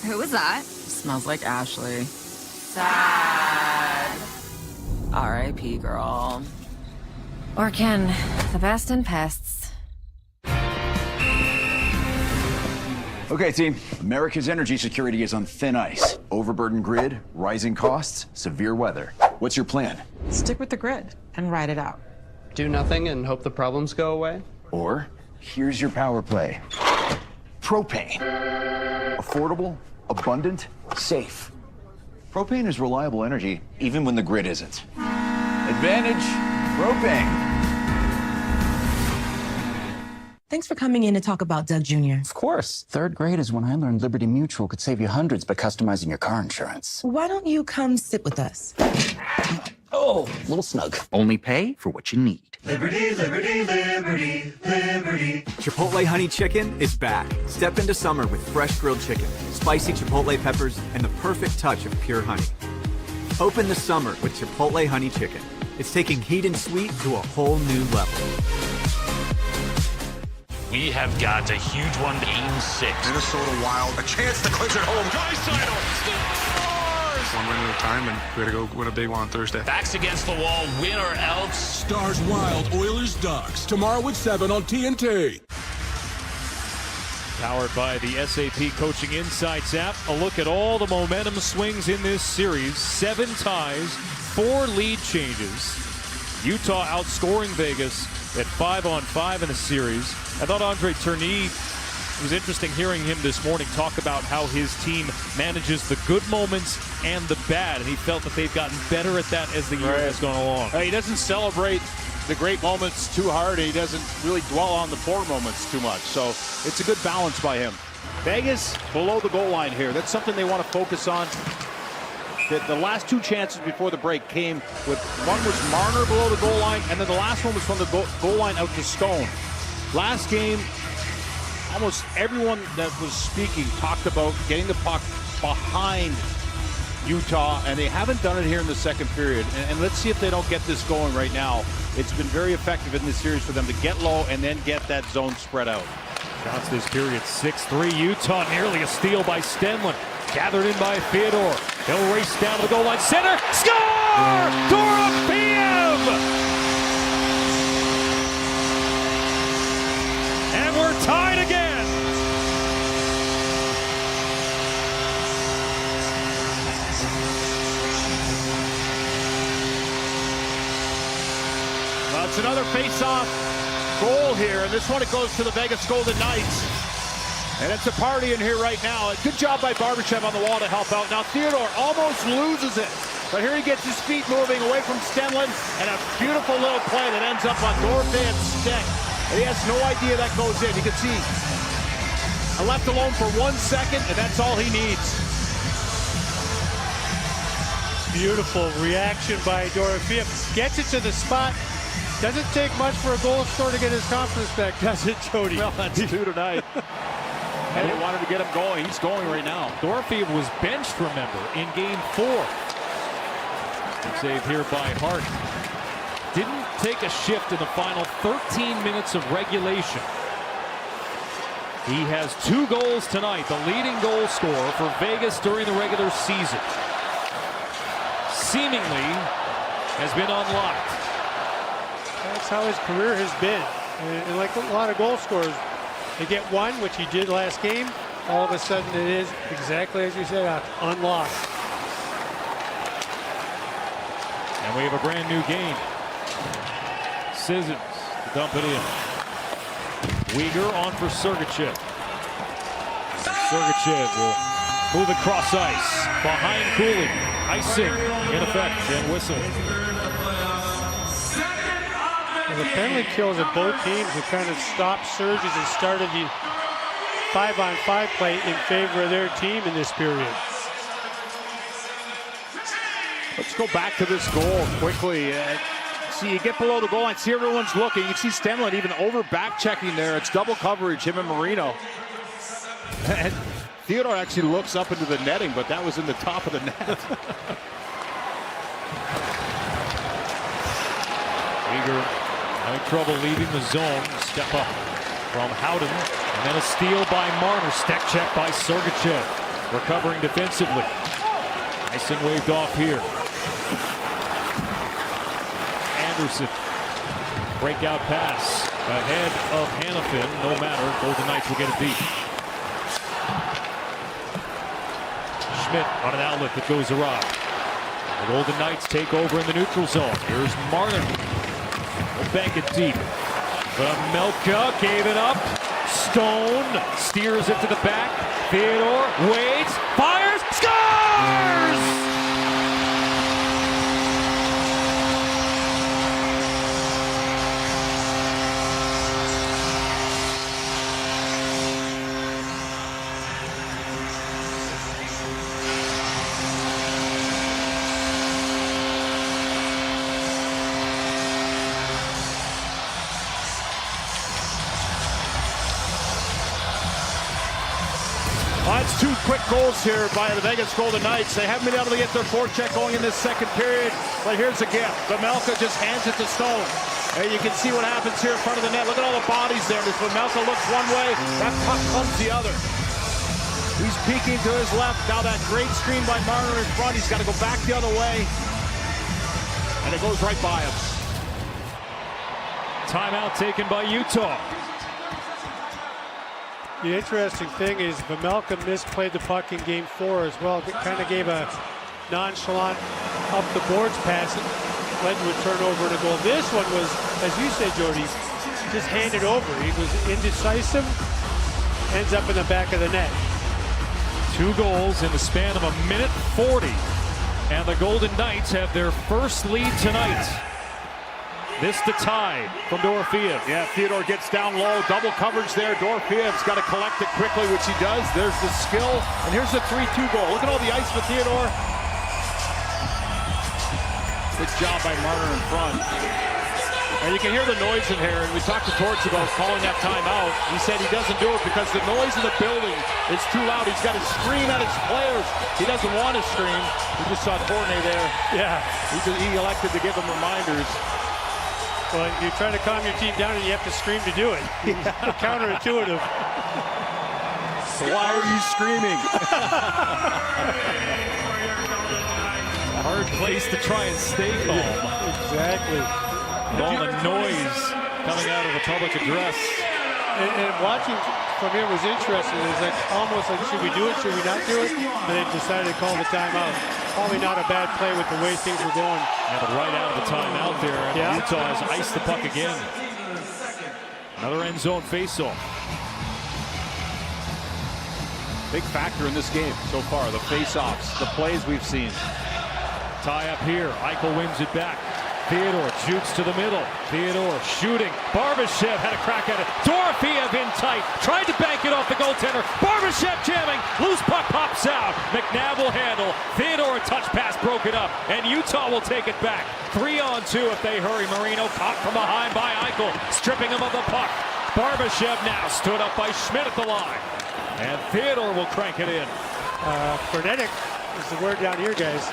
Who was that? Smells like Ashley. Sad. R.I.P. girl. Orkin, the best in pests. Okay, team. America's energy security is on thin ice. Overburdened grid, rising costs, severe weather. What's your plan? Stick with the grid and ride it out. Do nothing and hope the problems go away? Or, here's your power play. Propane. Affordable, abundant, safe. Propane is reliable energy, even when the grid isn't. Advantage Propane. Thanks for coming in to talk about Doug Jr. Of course. 3rd grade is when I learned Liberty Mutual could save you hundreds by customizing your car insurance. Why don't you come sit with us? Oh, a little snug. Only pay for what you need. Liberty, liberty, liberty, liberty. Chipotle Honey Chicken is back. Step into summer with fresh grilled chicken, spicy Chipotle peppers, and the perfect touch of pure honey. Open the summer with Chipotle Honey Chicken. It's taking heat and sweet to a whole new level. We have got a huge one, Game 6. Minnesota Wild, a chance to clinch at home. One win at a time, and we got to go win a big one on Thursday. Backs against the wall, win or else. Stars Wild, Oilers Ducks. Tomorrow at 7 on TNT. Powered by the SAP Coaching Insights app. A look at all the momentum swings in this series. 7 ties, 4 lead changes. Utah outscoring Vegas at 5-on-5 in the series. I thought Andre Tourny, it was interesting hearing him this morning talk about how his team manages the good moments and the bad, and he felt that they've gotten better at that as the year has gone along. He doesn't celebrate the great moments too hard. He doesn't really dwell on the poor moments too much. So it's a good balance by him. Vegas below the goal line here. That's something they want to focus on. The last two chances before the break came with, one was Marner below the goal line, and then the last one was from the goal line out to Stone. Last game, almost everyone that was speaking talked about getting the puck behind Utah, and they haven't done it here in the second period. And let's see if they don't get this going right now. It's been very effective in this series for them to get low and then get that zone spread out. Shots this period, 6-3 Utah, nearly a steal by Stenlund. Gathered in by Theodore. He'll race down to the goal line. Center, score! Dorofeev! And we're tied again. Well, it's another face-off goal here, and this one it goes to the Vegas Golden Knights. And it's a party in here right now. Good job by Barbashev on the wall to help out. Now Theodore almost loses it, but here he gets his feet moving away from Stenlund, and a beautiful little play that ends up on Dorofeev's stick. And he has no idea that goes in. You can see, left alone for 1 second, and that's all he needs. Beautiful reaction by Dorofeev. Gets it to the spot. Doesn't take much for a goal scorer to get his confidence back, does it, Jody? Well, that's two tonight. And they wanted to get him going. He's going right now. Dorofeev was benched, remember, in Game 4. Save here by Hart. Didn't take a shift in the final 13 minutes of regulation. He has 2 goals tonight, the leading goal scorer for Vegas during the regular season. Seemingly has been unlocked. That's how his career has been. And like a lot of goal scorers, they get one, which he did last game. All of a sudden, it is exactly as you said, unlocked. And we have a brand new game. Sissons to dump it in. Uyghur on for Sergachev. Sergachev will move across ice. Behind Cooley. Icing in effect and whistle. The penalty kills of both teams have kind of stopped surges and started the 5-on-5 play in favor of their team in this period. Let's go back to this goal quickly. See, you get below the goal line, see everyone's looking. You see Stenlund even over back checking there. It's double coverage, him and Marino. And Theodore actually looks up into the netting, but that was in the top of the net. Uyghur having trouble leaving the zone. Step up from Howden. And then a steal by Marner. Stack check by Sergachev. Recovering defensively. Icing waved off here. Anderson. Breakout pass. Ahead of Hanifin. No matter. Golden Knights will get it deep. Schmidt on an outlet that goes awry. The Golden Knights take over in the neutral zone. Here's Marner. We'll bank it deep. Vejmelka gave it up. Stone steers it to the back. Theodore waits, fires, scores! It's 2 quick goals here by the Vegas Golden Knights. They haven't been able to get their forecheck going in this second period, but here's a gift. Vejmelka just hands it to Stone. And you can see what happens here in front of the net. Look at all the bodies there. As Vejmelka looks one way, that puck comes the other. He's peeking to his left. Now that great screen by Marner in front. He's got to go back the other way. And it goes right by him. Timeout taken by Utah. The interesting thing is Vejmelka misplayed the puck in Game 4 as well. It kind of gave a nonchalant up the boards pass. It led to a turnover and a goal. This one was, as you said, Jody, just handed over. He was indecisive, ends up in the back of the net. 2 goals in the span of 1:40. And the Golden Knights have their first lead tonight. This to tie from Dorofeev. Yeah, Theodore gets down low, double coverage there. Dorofeev's got to collect it quickly, which he does. There's the skill, and here's the 3-2 goal. Look at all the ice for Theodore. Big job by Marner in front. And you can hear the noise in here, and we talked to Torts about calling that timeout. He said he doesn't do it because the noise in the building is too loud. He's got to scream at his players. He doesn't want to scream. We just saw Courtney there. Yeah. He elected to give them reminders. Well, you're trying to calm your team down, and you have to scream to do it. Counterintuitive. So why are you screaming? A hard place to try and stay calm. Exactly. With all the noise coming out of the public address. And watching from here was interesting. It was like almost like, should we do it? Should we not do it? And they decided to call the timeout. Probably not a bad play with the way things were going. Yeah, but right out of the timeout there, and Utah has iced the puck again. Another end zone faceoff. Big factor in this game so far, the face-offs, the plays we've seen. Tie up here. Eichel wins it back. Theodore jukes to the middle. Theodore shooting. Barbashev had a crack at it. Dorofeev in tight. Tried to bank it off the goaltender. Barbashev jamming. Loose puck pops out. McNabb will handle. Theodore a touch pass broken up. And Utah will take it back. 3-on-2 if they hurry. Marino caught from behind by Eichel. Stripping him of the puck. Barbashev now stood up by Schmidt at the line. And Theodore will crank it in. Frenetic is the word down here, guys.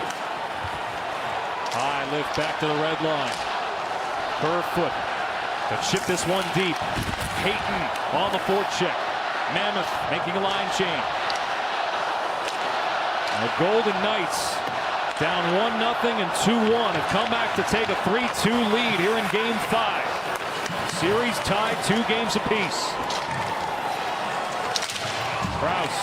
High lift back to the red line. Kerfoot to chip this one deep. Hayton on the forecheck. Mammoth making a line change. The Golden Knights down 1-0 and 2-1 have come back to take a 3-2 lead here in Game 5. Series tied 2 games apiece. Krause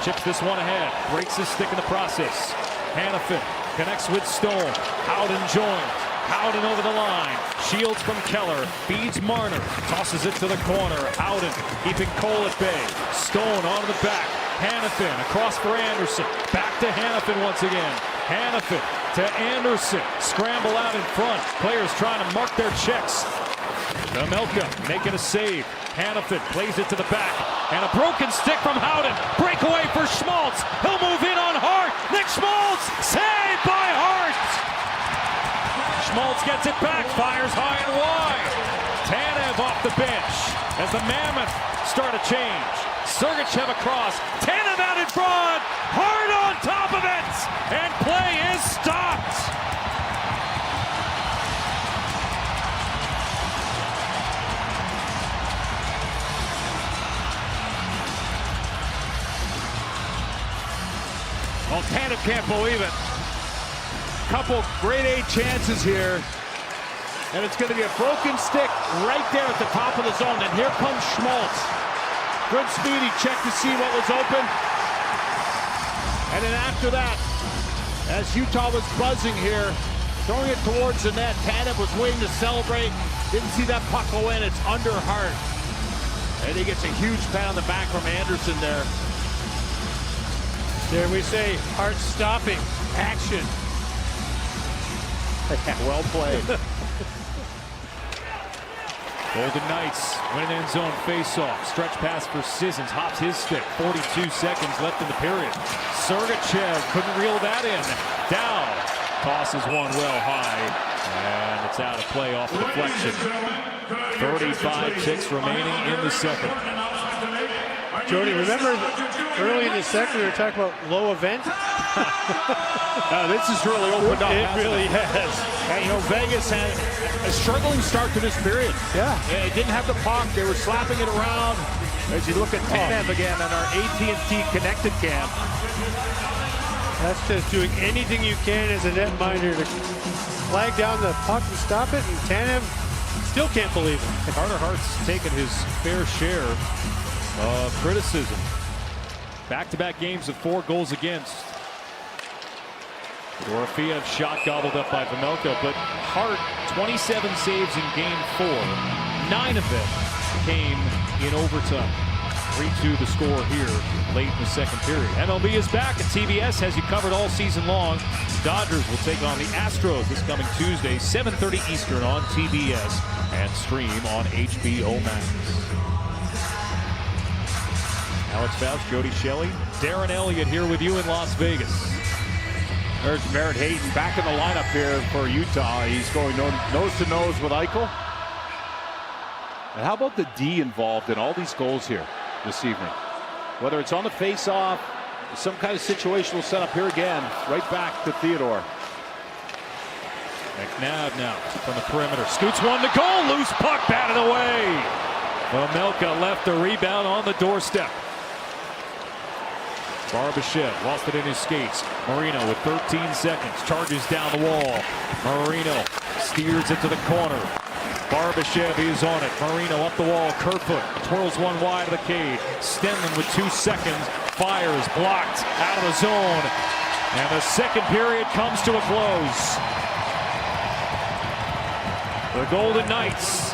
chips this one ahead. Breaks his stick in the process. Hanifin connects with Stone. Howden joins. Howden over the line. Shields from Keller. Feeds Marner. Tosses it to the corner. Howden keeping Cole at bay. Stone onto the back. Hanifin across for Anderson. Back to Hanifin once again. Hanifin to Anderson. Scramble out in front. Players trying to mark their checks. Gamelka making a save. Hanifin plays it to the back. And a broken stick from Howden. Breakaway for Schmaltz. He'll move in on Hart. Nick Schmaltz. Saved by Hart. Schmaltz gets it back. Fires high and wide. Tanev off the bench as the Mammoth start a change. Sergachev across. Tanev out in front. Hart on top of it. And play is stopped. Well, Tanev can't believe it. Couple grade A chances here. And it's going to be a broken stick right there at the top of the zone. And here comes Schmaltz. Good speed. He checked to see what was open. And then after that, as Utah was buzzing here, throwing it towards the net, Tanev was waiting to celebrate. Didn't see that puck go in. It's under Hart. And he gets a huge pat on the back from Anderson there. There we say, Hart stopping action. Well played. Golden Knights win an end zone faceoff. Stretch pass for Sissons. Hops his stick. 42 seconds left in the period. Sergachev couldn't reel that in. Down. Tosses one well high. And it's out of play off the deflection. 35 ticks remaining in the second. Jody, remember early in the second we were talking about low event? This has really opened up. It really has. And, you know, Vegas had a struggling start to this period. Yeah. They didn't have the puck. They were slapping it around. As you look at Tanev again on our AT&T Connected Cam. That's just doing anything you can as a netminder to flag down the puck and stop it. And Tanev still can't believe it. Carter Hart's taken his fair share of criticism. Back-to-back games of 4 goals against. Dorofeev shot gobbled up by Vejmelka, but Hart 27 saves in Game 4. 9 of them came in overtime. 3-2 the score here late in the second period. MLB is back and TBS has you covered all season long. Dodgers will take on the Astros this coming Tuesday, 7:30 Eastern on TBS and stream on HBO Max. Alex Faust, Jody Shelley, Darren Elliott here with you in Las Vegas. There's Barrett Hayton back in the lineup here for Utah. He's going nose to nose with Eichel. And how about the D involved in all these goals here this evening? Whether it's on the face-off, some kind of situational setup here again, right back to Theodore. McNabb now from the perimeter. Scoots one to goal. Loose puck batted away. Vejmelka left the rebound on the doorstep. Barbashev lost it in his skates. Marino with 13 seconds. Charges down the wall. Marino steers it to the corner. Barbashev is on it. Marino up the wall. Kerfoot twirls one wide of the cage. Stenlund with 2 seconds. Fires. Blocked out of the zone. And the second period comes to a close. The Golden Knights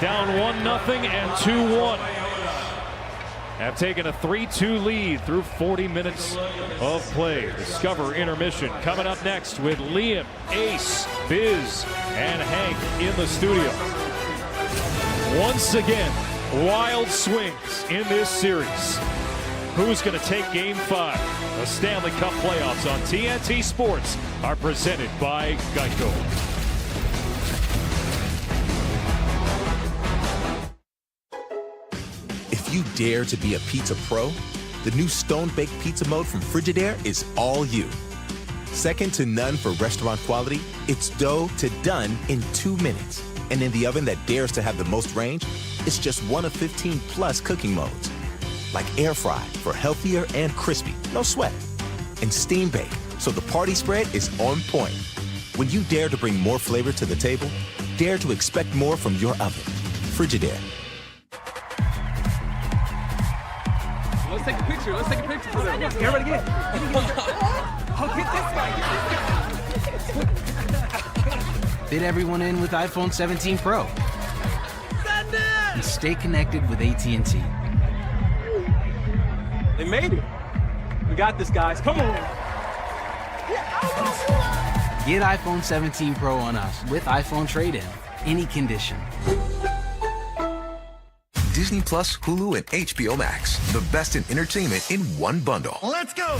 down 1-0 and 2-1. Have taken a 3-2 lead through 40 minutes of play. Discover intermission coming up next with Liam, Ace, Biz, and Hank in the studio. Once again, wild swings in this series. Who's going to take Game 5? The Stanley Cup playoffs on TNT Sports are presented by Geico. If you dare to be a pizza pro, the new Stone Baked Pizza Mode from Frigidaire is all you. Second to none for restaurant quality, it's dough to done in 2 minutes. And in the oven that dares to have the most range, it's just one of 15 plus cooking modes. Like air fry for healthier and crispy, no sweat. And steam bake, so the party spread is on point. When you dare to bring more flavor to the table, dare to expect more from your oven. Frigidaire. Let's take a picture. Let's take a picture. Get ready to get. I'll get this guy. Fit everyone in with iPhone 17 Pro. And stay connected with AT&T. They made it. We got this, guys. Come on. Get iPhone 17 Pro on us with iPhone trade-in. Any condition. Disney Plus, Hulu, and HBO Max. The best in entertainment in one bundle. Let's go.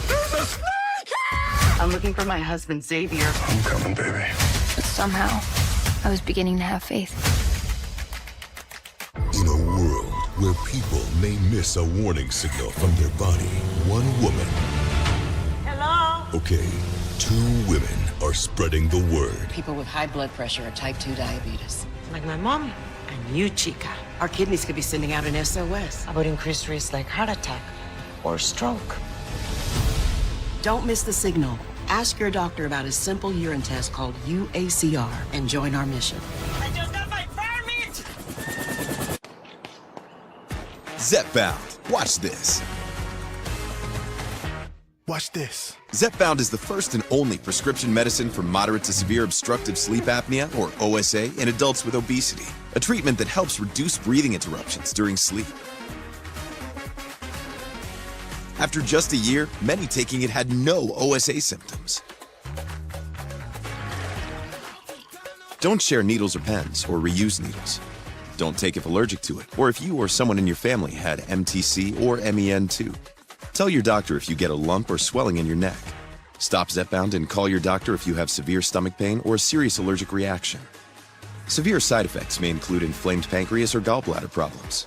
There's a snake! I'm looking for my husband, Xavier. I'm coming, baby. But somehow, I was beginning to have faith. In a world where people may miss a warning signal from their body, one woman. Hello? Okay, 2 women are spreading the word. People with high blood pressure or type 2 diabetes. Like my mom and you, Chica. Our kidneys could be sending out an SOS about increased risk like heart attack or stroke. Don't miss the signal. Ask your doctor about a simple urine test called UACR and join our mission. I just got my permit! Zepbound. Watch this. Watch this. Zepbound is the first and only prescription medicine for moderate to severe obstructive sleep apnea, or OSA, in adults with obesity. A treatment that helps reduce breathing interruptions during sleep. After just a year, many taking it had no OSA symptoms. Don't share needles or pens, or reuse needles. Don't take if allergic to it, or if you or someone in your family had MTC or MEN2. Tell your doctor if you get a lump or swelling in your neck. Stop Zepbound and call your doctor if you have severe stomach pain or a serious allergic reaction. Severe side effects may include inflamed pancreas or gallbladder problems.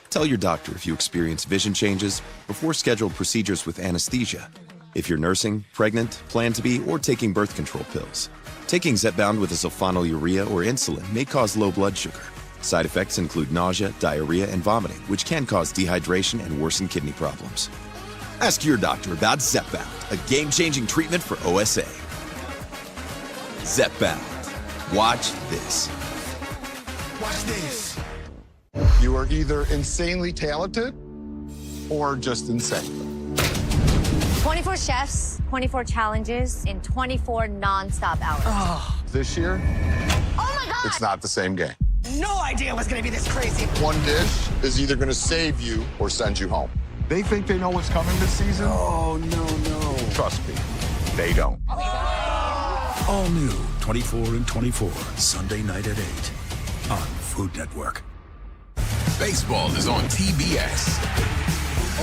Tell your doctor if you experience vision changes before scheduled procedures with anesthesia. If you're nursing, pregnant, plan to be, or taking birth control pills. Taking Zepbound with a sulfonylurea or insulin may cause low blood sugar. Side effects include nausea, diarrhea, and vomiting, which can cause dehydration and worsen kidney problems. Ask your doctor about Zepbound, a game-changing treatment for OSA. Zepbound. Watch this. Watch this. You are either insanely talented or just insane. 24 chefs, 24 challenges in 24 non-stop hours. This year, Oh my God! it's not the same game. No idea it was gonna be this crazy. One dish is either going to save you or send you home. They think they know what's coming this season? Oh, no. Trust me, they don't. All new 24 and 24, Sunday night at 8 on Food Network. Baseball is on TBS.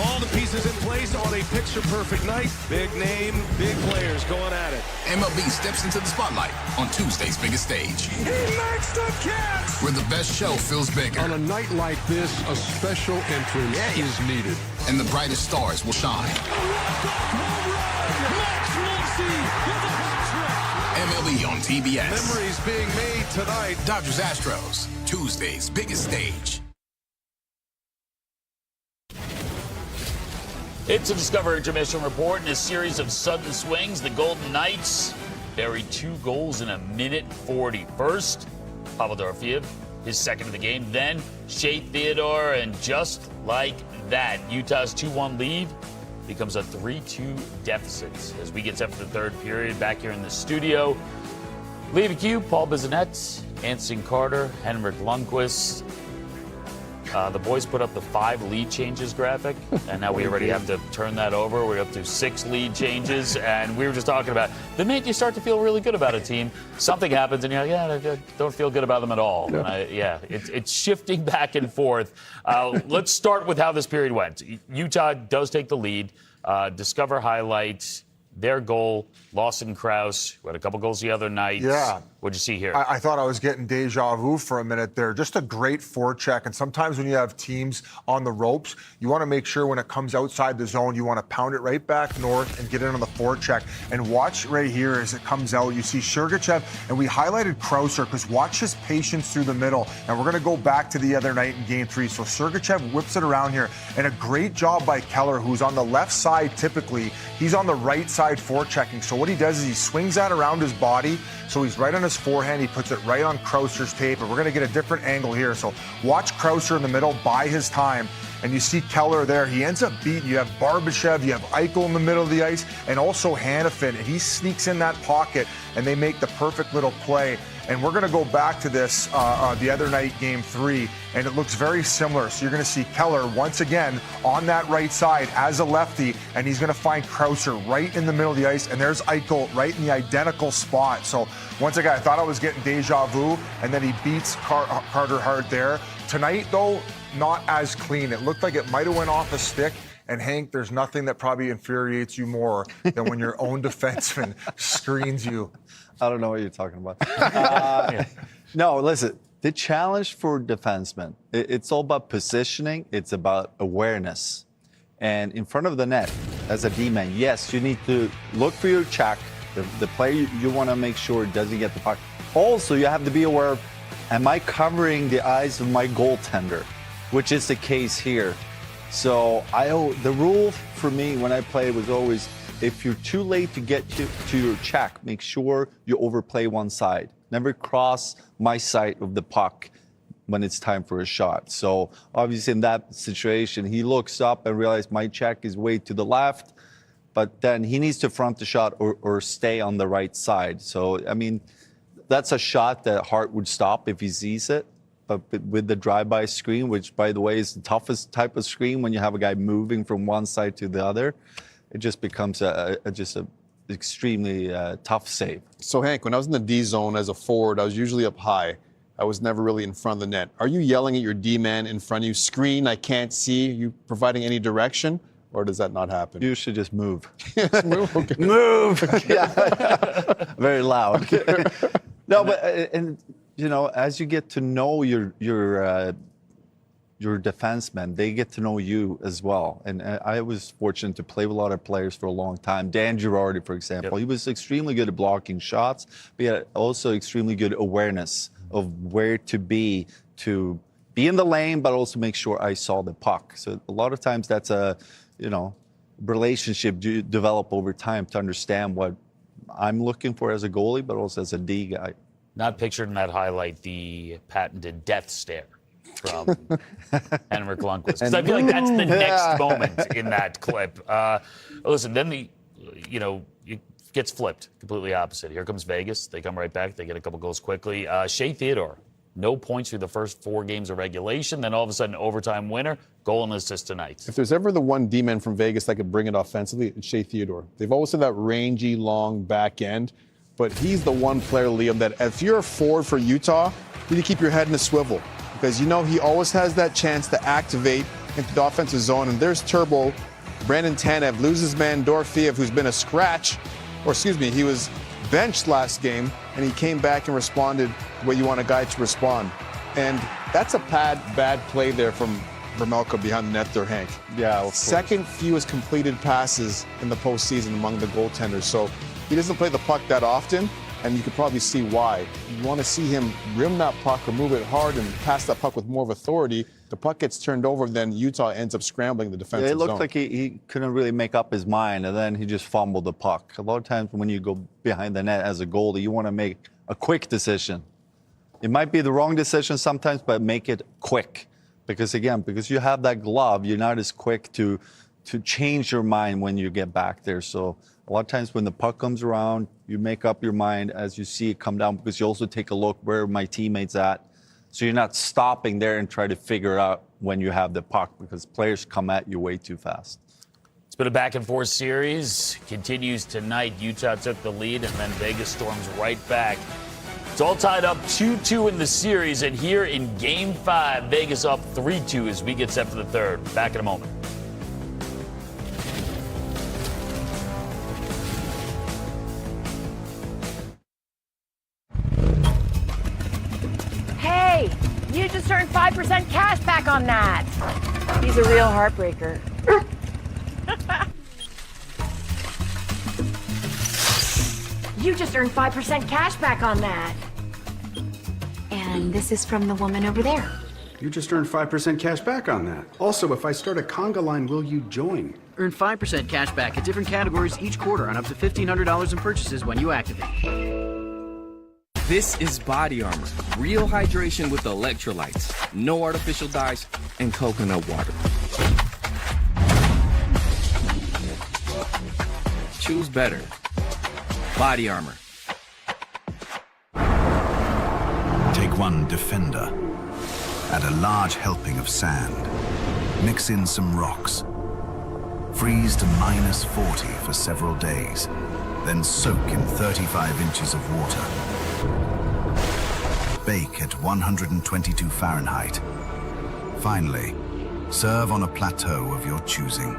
All the pieces in place on a picture-perfect night. Big name, big players going at it. MLB steps into the spotlight on Tuesday's biggest stage. He makes the catch! Where the best show feels bigger. On a night like this, a special entrance is needed. And the brightest stars will shine. MLB on TBS. Memories being made tonight. Dodgers Astros, Tuesday's biggest stage. It's a Discover Intermission report. In a series of sudden swings, the Golden Knights buried 2 goals in a minute 40. First, Pavel Dorofeev, his second of the game. Then Shea Theodore, and just like that, Utah's 2-1 lead becomes a 3-2 deficit. As we get set for the third period, back here in the studio, Levy Q, Paul Bissonnette, Anson Carter, Henrik Lundqvist. The boys put up the 5 lead changes graphic, and now we already have to turn that over. We're up to 6 lead changes, and we were just talking about the minute you start to feel really good about a team, something happens, and you're like, I don't feel good about them at all. Yeah. It's shifting back and forth. Let's start with how this period went. Utah does take the lead. Discover highlights. Their goal, Lawson Krause, who had a couple goals the other night. Yeah. What'd you see here? I thought I was getting deja vu for a minute there. Just a great forecheck. And sometimes when you have teams on the ropes, you want to make sure when it comes outside the zone, you want to pound it right back north and get in on the forecheck. And watch right here as it comes out. You see Sergachev, and we highlighted Krauser because watch his patience through the middle. And we're going to go back to the other night in Game 3. So Sergachev whips it around here. And a great job by Keller, who's on the left side typically. He's on the right side forechecking. So what he does is he swings that around his body. So he's right on his forehand. He puts it right on Krauser's tape. And we're going to get a different angle here. So watch Krauser in the middle, buy his time. And you see Keller there. He ends up beating. You have Barbashev, you have Eichel in the middle of the ice, and also Hanifin. And he sneaks in that pocket, and they make the perfect little play. And we're going to go back to this the other night, Game 3, and it looks very similar. So you're going to see Keller once again on that right side as a lefty, and he's going to find Krauser right in the middle of the ice, and there's Eichel right in the identical spot. So once again, I thought I was getting deja vu, and then he beats Carter Hart there. Tonight, though, not as clean. It looked like it might have went off a stick. And Hank, there's nothing that probably infuriates you more than when your own defenseman screens you. I don't know what you're talking about. No, listen, the challenge for defensemen, it's all about positioning. It's about awareness. And in front of the net, as a D-man, yes, you need to look for your check. The player, you want to make sure doesn't get the puck. Also, you have to be aware of, am I covering the eyes of my goaltender, which is the case here. So the rule for me when I played was always, if you're too late to get to your check, make sure you overplay one side. Never cross my side of the puck when it's time for a shot. So obviously in that situation, he looks up and realizes my check is way to the left, but then he needs to front the shot or stay on the right side. So, I mean, that's a shot that Hart would stop if he sees it. But with the drive-by screen, which, by the way, is the toughest type of screen when you have a guy moving from one side to the other, it just becomes just an extremely tough save. So, Hank, when I was in the D zone as a forward, I was usually up high. I was never really in front of the net. Are you yelling at your D-man in front of you, screen, I can't see? Are you providing any direction? Or does that not happen? You should just move. Move? Okay. Move! Very loud. No, but... and. You know, as you get to know your defensemen, they get to know you as well. And I was fortunate to play with a lot of players for a long time. Dan Girardi, for example, he was extremely good at blocking shots, but he had also extremely good awareness of where to be in the lane, but also make sure I saw the puck. So a lot of times that's a, relationship you develop over time to understand what I'm looking for as a goalie, but also as a D guy. Not pictured in that highlight, the patented death stare from Henrik Lundqvist. Because I feel like that's the next moment in that clip. Listen, then it gets flipped, completely opposite. Here comes Vegas. They come right back. They get a couple goals quickly. Shea Theodore, no points through the first 4 games of regulation. Then all of a sudden, overtime winner, goal and assist tonight. If there's ever the one D-man from Vegas that could bring it offensively, it's Shea Theodore. They've always had that rangy, long back end. But he's the one player, Liam, that if you're a forward for Utah, you need to keep your head in a swivel because he always has that chance to activate into the offensive zone, and there's Turbo. Brandon Tanev loses man Dorofeev, who's been a scratch, or excuse me, he was benched last game, and he came back and responded the way you want a guy to respond. And that's a bad play there from Vermelka behind the net there, Hank. Yeah. Second fewest completed passes in the postseason among the goaltenders. So he doesn't play the puck that often, and you could probably see why. You want to see him rim that puck or move it hard and pass that puck with more of authority. The puck gets turned over, then Utah ends up scrambling the defensive zone. It looked zone. like he couldn't really make up his mind, and then he just fumbled the puck. A lot of times when you go behind the net as a goalie, you want to make a quick decision. It might be the wrong decision sometimes, but make it quick. Because you have that glove, you're not as quick to change your mind when you get back there. So a lot of times when the puck comes around, you make up your mind as you see it come down, because you also take a look where my teammate's at. So you're not stopping there and try to figure out when you have the puck, because players come at you way too fast. It's been a back-and-forth series. Continues tonight. Utah took the lead, and then Vegas storms right back. It's all tied up 2-2 in the series, and here in Game 5, Vegas up 3-2 as we get set for the third. Back in a moment. Hey, you just earned 5% cash back on that. He's a real heartbreaker. You just earned 5% cash back on that. And this is from the woman over there. You just earned 5% cash back on that. Also, if I start a conga line, will you join? Earn 5% cash back at different categories each quarter on up to $1,500 in purchases when you activate. This is Body Armor. Real hydration with electrolytes, no artificial dyes, and coconut water. Choose better. Body Armor. Take one Defender. Add a large helping of sand. Mix in some rocks. Freeze to -40 for several days. Then soak in 35 inches of water. Bake at 122 Fahrenheit. Finally, serve on a plateau of your choosing.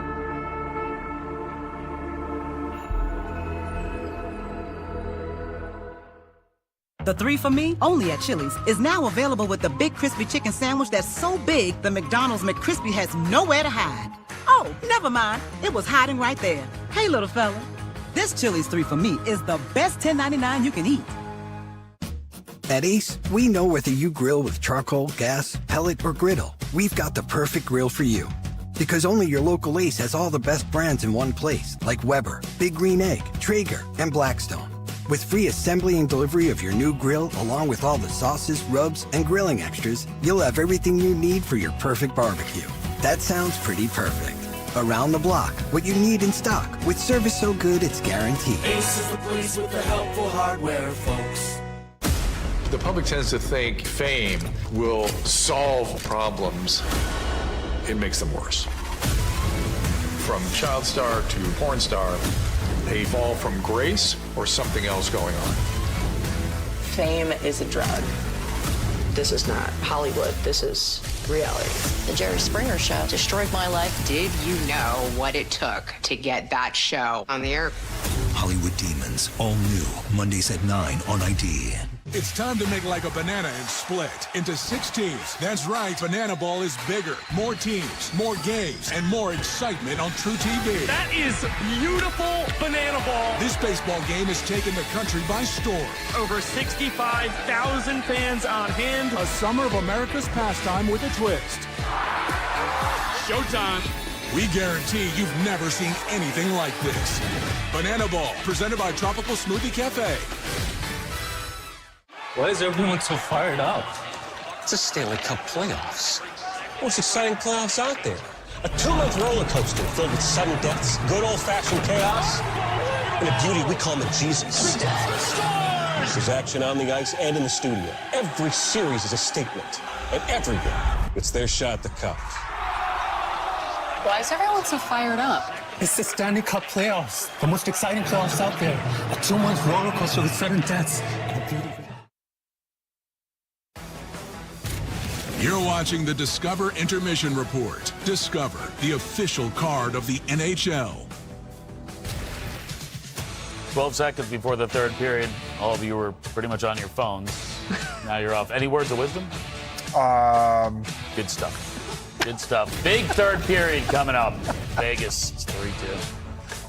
The 3 for Me, only at Chili's, is now available with the Big Crispy Chicken Sandwich that's so big, the McDonald's McCrispy has nowhere to hide. Oh, never mind. It was hiding right there. Hey, little fella. This Chili's 3 for Me is the best $10.99 you can eat. At Ace, we know whether you grill with charcoal, gas, pellet, or griddle, we've got the perfect grill for you. Because only your local Ace has all the best brands in one place, like Weber, Big Green Egg, Traeger, and Blackstone. With free assembly and delivery of your new grill, along with all the sauces, rubs, and grilling extras, you'll have everything you need for your perfect barbecue. That sounds pretty perfect. Around the block, what you need in stock, with service so good it's guaranteed. Ace is the place with the helpful hardware, folks. The public tends to think fame will solve problems. It makes them worse. From child star to porn star, they fall from grace or something else going on. Fame is a drug. This is not Hollywood. This is reality. The Jerry Springer Show destroyed my life. Did you know what it took to get that show on the air? Hollywood Demons, all new, Mondays at 9 on ID. It's time to make like a banana and split into 6 teams. That's right, Banana Ball is bigger. More teams, more games, and more excitement on True TV. That is beautiful Banana Ball. This baseball game has taken the country by storm. Over 65,000 fans on hand. A summer of America's pastime with a twist. Showtime. We guarantee you've never seen anything like this. Banana Ball, presented by Tropical Smoothie Cafe. Why is everyone so fired up? It's a Stanley Cup playoffs. Most exciting playoffs out there. A 2-month roller coaster filled with sudden deaths, good old-fashioned chaos, and a beauty we call McJesus. There's action on the ice and in the studio. Every series is a statement, and every game, it's their shot at the cup. Why is everyone so fired up? It's the Stanley Cup playoffs, the most exciting playoffs out there. A 2-month roller coaster with sudden deaths, and a beauty. You're watching the Discover Intermission Report. Discover, the official card of the NHL. 12 seconds before the third period. All of you were pretty much on your phones. Now you're off. Any words of wisdom? Good stuff. Good stuff. Big third period coming up. Vegas, it's 3-2.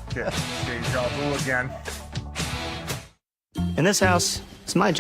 Okay, deja vu again. In this house, it's my job